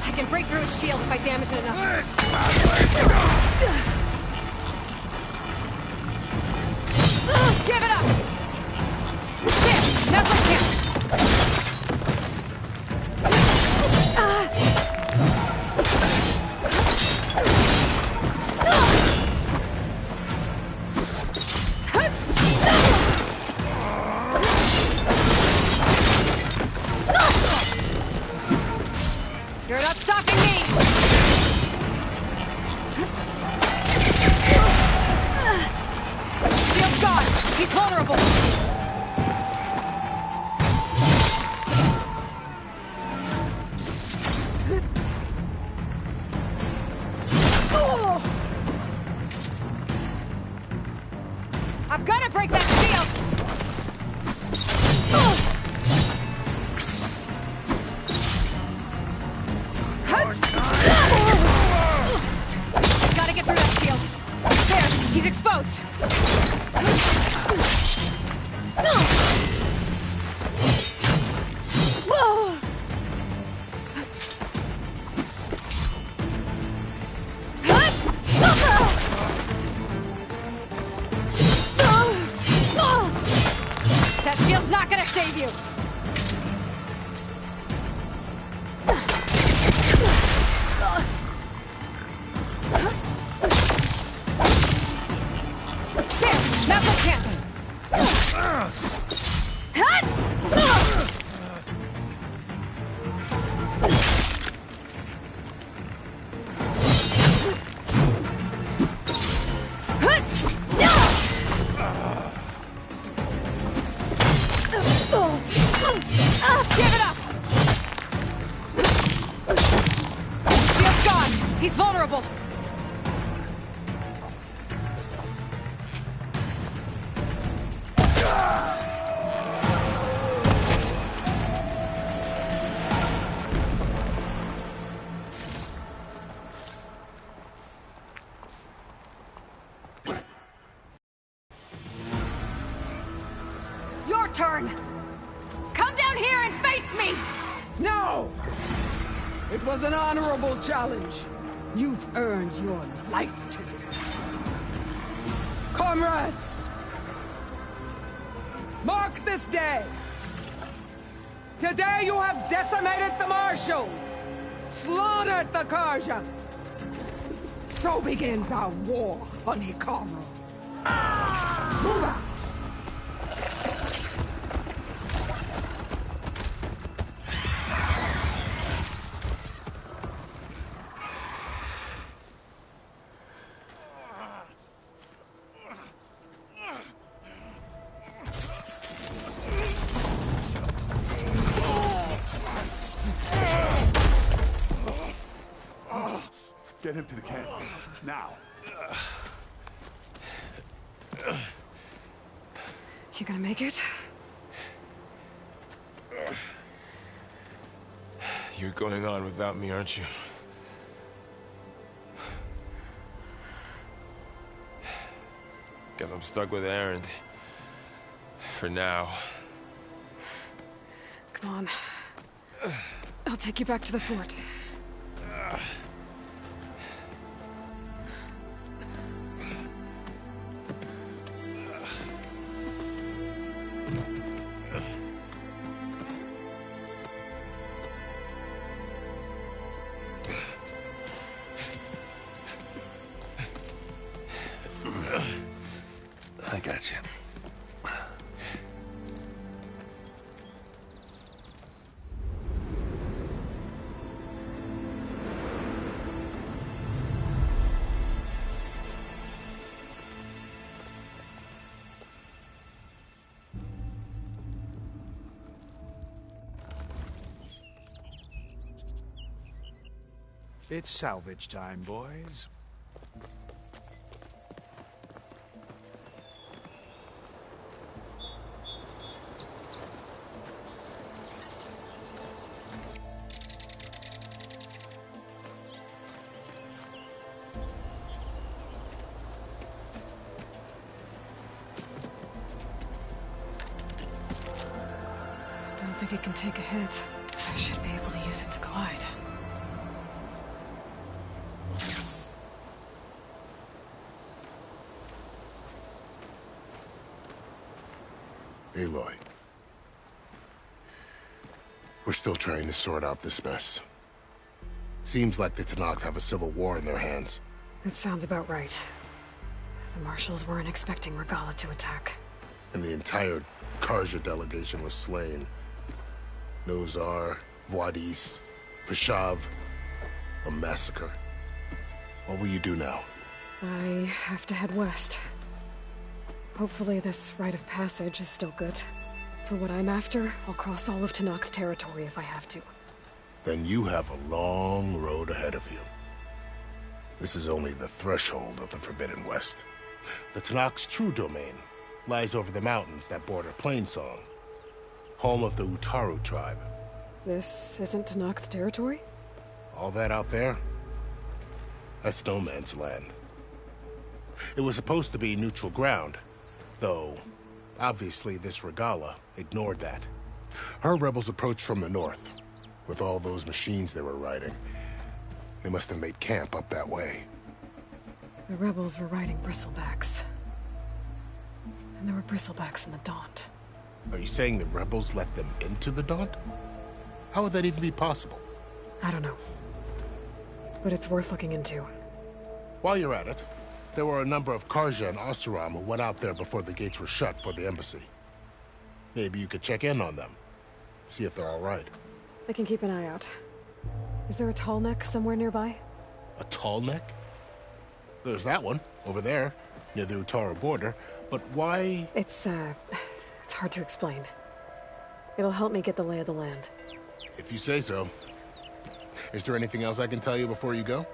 I can break through his shield if I damage it enough. Give it up! There! That's my chance! You're not stopping me! Shield's gone! He's vulnerable! I've got to break that shield! Gotta get through that shield. There, he's exposed. That shield's not gonna save you. Give it up! Shield's gone! He's vulnerable! Your turn! Come down here and face me! No! It was an honorable challenge. You've earned your life today. Comrades! Mark this day! Today you have decimated the Marshals! Slaughtered the Karja! So begins our war on Hikaru. Move out! Get him to the camp. Now. You gonna make it? You're going on without me, aren't you? Guess I'm stuck with Aaron. For now. Come on. I'll take you back to the fort. I got you. It's salvage time, boys. Don't think it can take a hit. I should be able to use it to glide. Aloy. We're still trying to sort out this mess. Seems like the Tenakth have a civil war in their hands. That sounds about right. The marshals weren't expecting Regala to attack. And the entire Karja delegation was slain. Nozar, Voidis, Vashav, a massacre. What will you do now? I have to head west. Hopefully this rite of passage is still good. For what I'm after, I'll cross all of Tenakth territory if I have to. Then you have a long road ahead of you. This is only the threshold of the Forbidden West. The Tenakth's true domain lies over the mountains that border Plainsong, home of the Utaru tribe. This isn't Tenakth territory? All that out there? That's no man's land. It was supposed to be neutral ground, though obviously this Regala ignored that. Her rebels approached from the north. With all those machines they were riding, they must have made camp up that way. The rebels were riding bristlebacks. And there were bristlebacks in the Daunt. Are you saying the rebels let them into the Daunt? How would that even be possible? I don't know. But it's worth looking into. While you're at it, there were a number of Karja and Oseram who went out there before the gates were shut for the embassy. Maybe you could check in on them. See if they're all right. I can keep an eye out. Is there a tall neck somewhere nearby? A tall neck? There's that one, over there, near the Utaru border. But why? It's hard to explain. It'll help me get the lay of the land. If you say so. Is there anything else I can tell you before you go?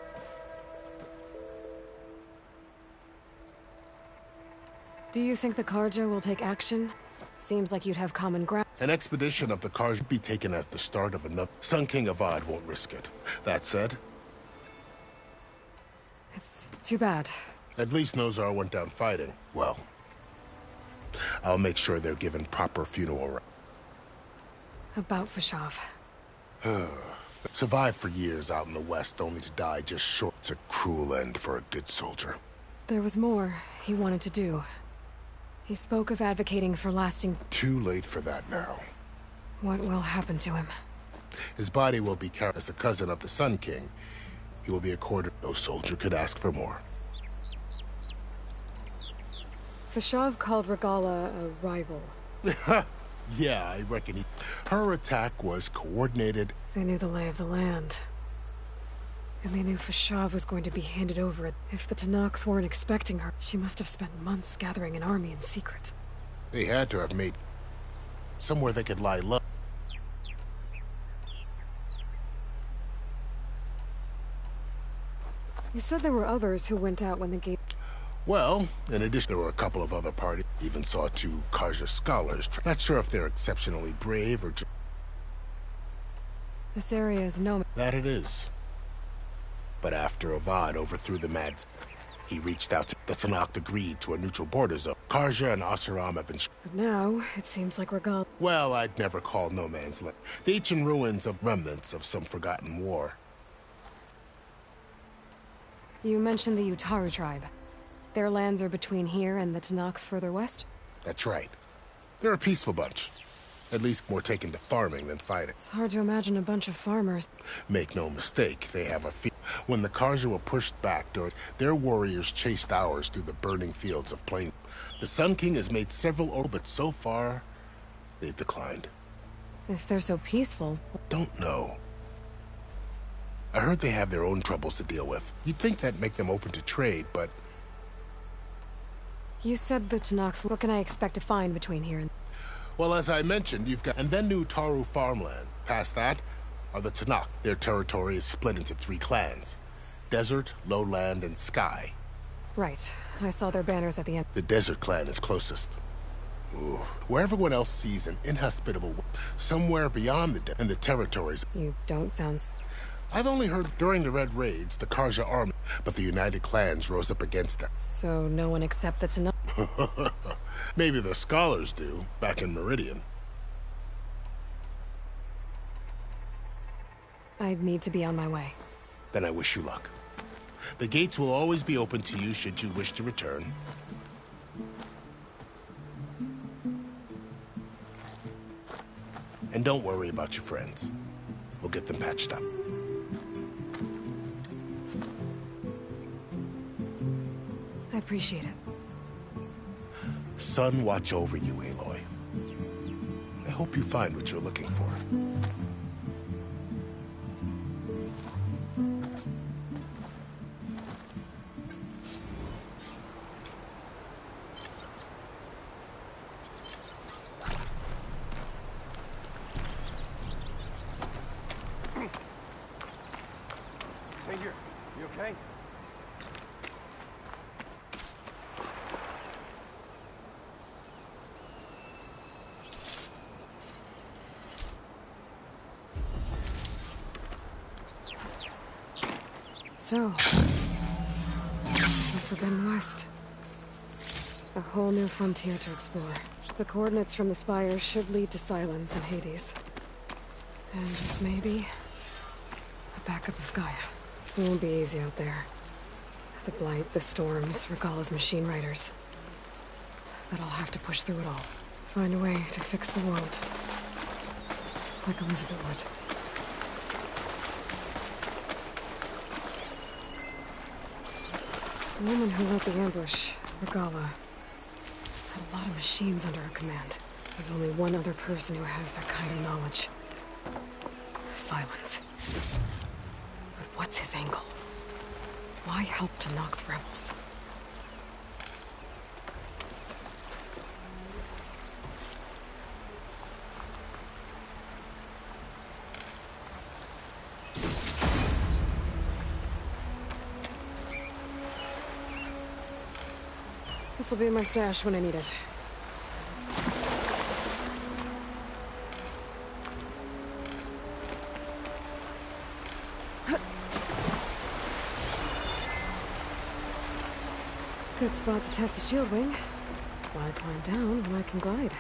Do you think the Karja will take action? Seems like you'd have common ground. An expedition of the Karja should be taken as the start of another. Sun King Avad won't risk it. That said... It's too bad. At least Nozar went down fighting. Well, I'll make sure they're given proper funeral. About Vashav. Survived for years out in the West, only to die just short. It's a cruel end for a good soldier. There was more he wanted to do. He spoke of advocating for lasting... Too late for that now. What will happen to him? His body will be carried as a cousin of the Sun King. He will be accorded. No soldier could ask for more. Vashav called Regala a rival. Yeah, I reckon her attack was coordinated. They knew the lay of the land. And they knew Vashav was going to be handed over. If the Tenakth weren't expecting her, she must have spent months gathering an army in secret. They had to have made somewhere they could lie low. You said there were others who went out when the gate... Well, in addition, there were a couple of other parties. Even saw 2 Karja scholars. Not sure if they're exceptionally brave or just... This area is no... That it is. But after Avad overthrew the Mads, he reached out to... The Tanakh agreed to a neutral border zone. Karja and Asuram have been... But now, it seems like Regal... Well, I'd never call no man's land. The ancient ruins of remnants of some forgotten war. You mentioned the Utaru tribe. Their lands are between here and the Tanakh further west? That's right. They're a peaceful bunch. At least more taken to farming than fighting. It's hard to imagine a bunch of farmers. Make no mistake, they have a when the Karja were pushed back, their warriors chased ours through the burning fields of plain. The Sun King has made several, but so far, they've declined. If they're so peaceful... Don't know. I heard they have their own troubles to deal with. You'd think that'd make them open to trade, but... You said the Tanakh. What can I expect to find between here and... Well, as I mentioned, you've got... And then New Taru farmland. Past that are the Tanakh. Their territory is split into 3 clans. Desert, Lowland, and Sky. Right. I saw their banners at the end. The Desert clan is closest. Ooh. Where everyone else sees an inhospitable... Somewhere beyond the territories... You don't sound... I've only heard during the Red Raids, the Karja army, but the United Clans rose up against them. So no one except the Tanakh... Maybe the scholars do, back in Meridian. I'd need to be on my way. Then I wish you luck. The gates will always be open to you should you wish to return. And don't worry about your friends. We'll get them patched up. I appreciate it. Sun watch over you, Aloy. I hope you find what you're looking for. Savior, you okay? So, that's Forbidden West. A whole new frontier to explore. The coordinates from the spires should lead to Silence and Hades. And just maybe, a backup of Gaia. It won't be easy out there. The Blight, the Storms, Regala's machine riders. But I'll have to push through it all. Find a way to fix the world. Like Elizabeth would. The woman who led the ambush, Regala, had a lot of machines under her command. There's only one other person who has that kind of knowledge. Silence. But what's his angle? Why help to knock the rebels? This'll be in my stash when I need it. Good spot to test the shield wing. Why climb down when I can glide?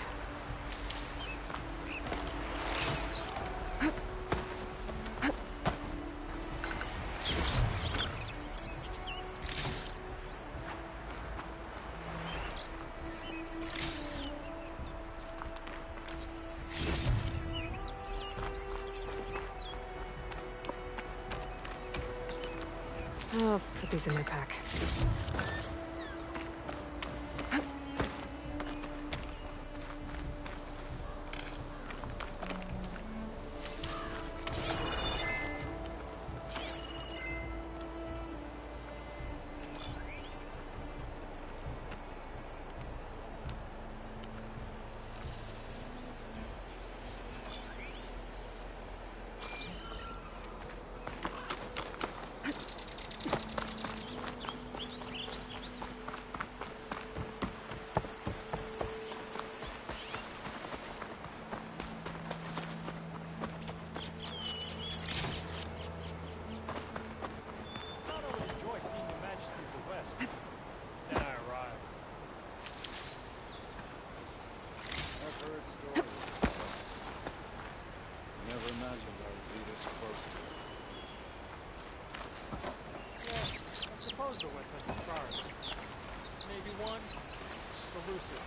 I'll put these in my pack. supposed to. Yeah, I suppose the West has some stars. Maybe one, Seleucid.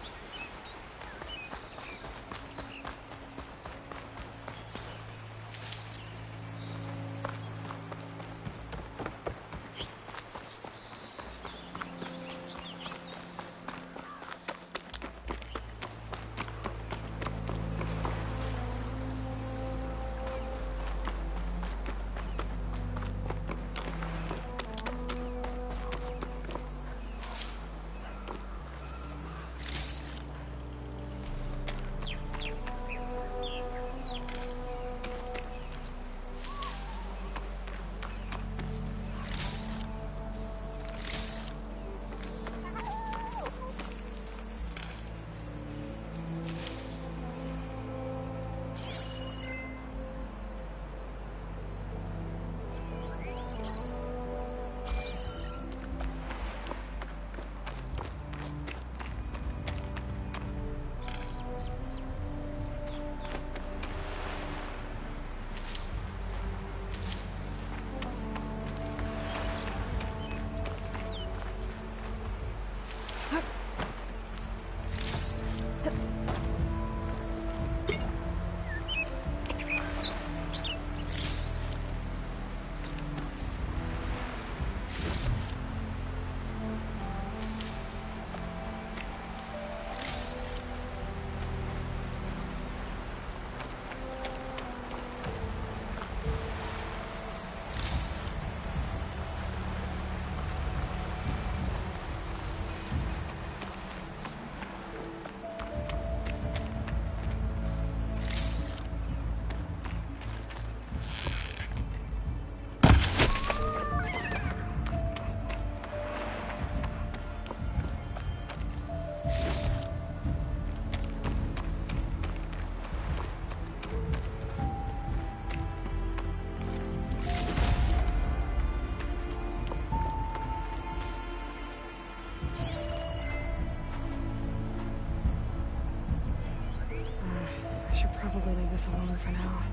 I should probably leave this alone for now.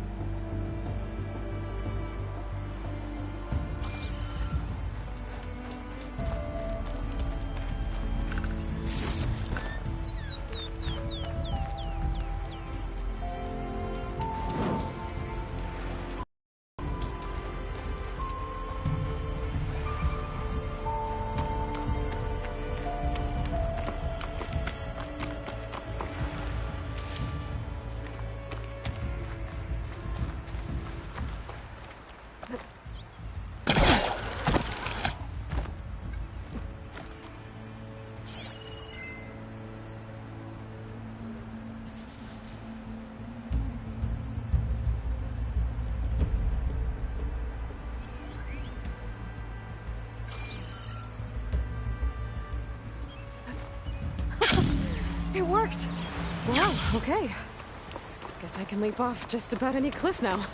It worked! Wow, okay. Guess I can leap off just about any cliff now.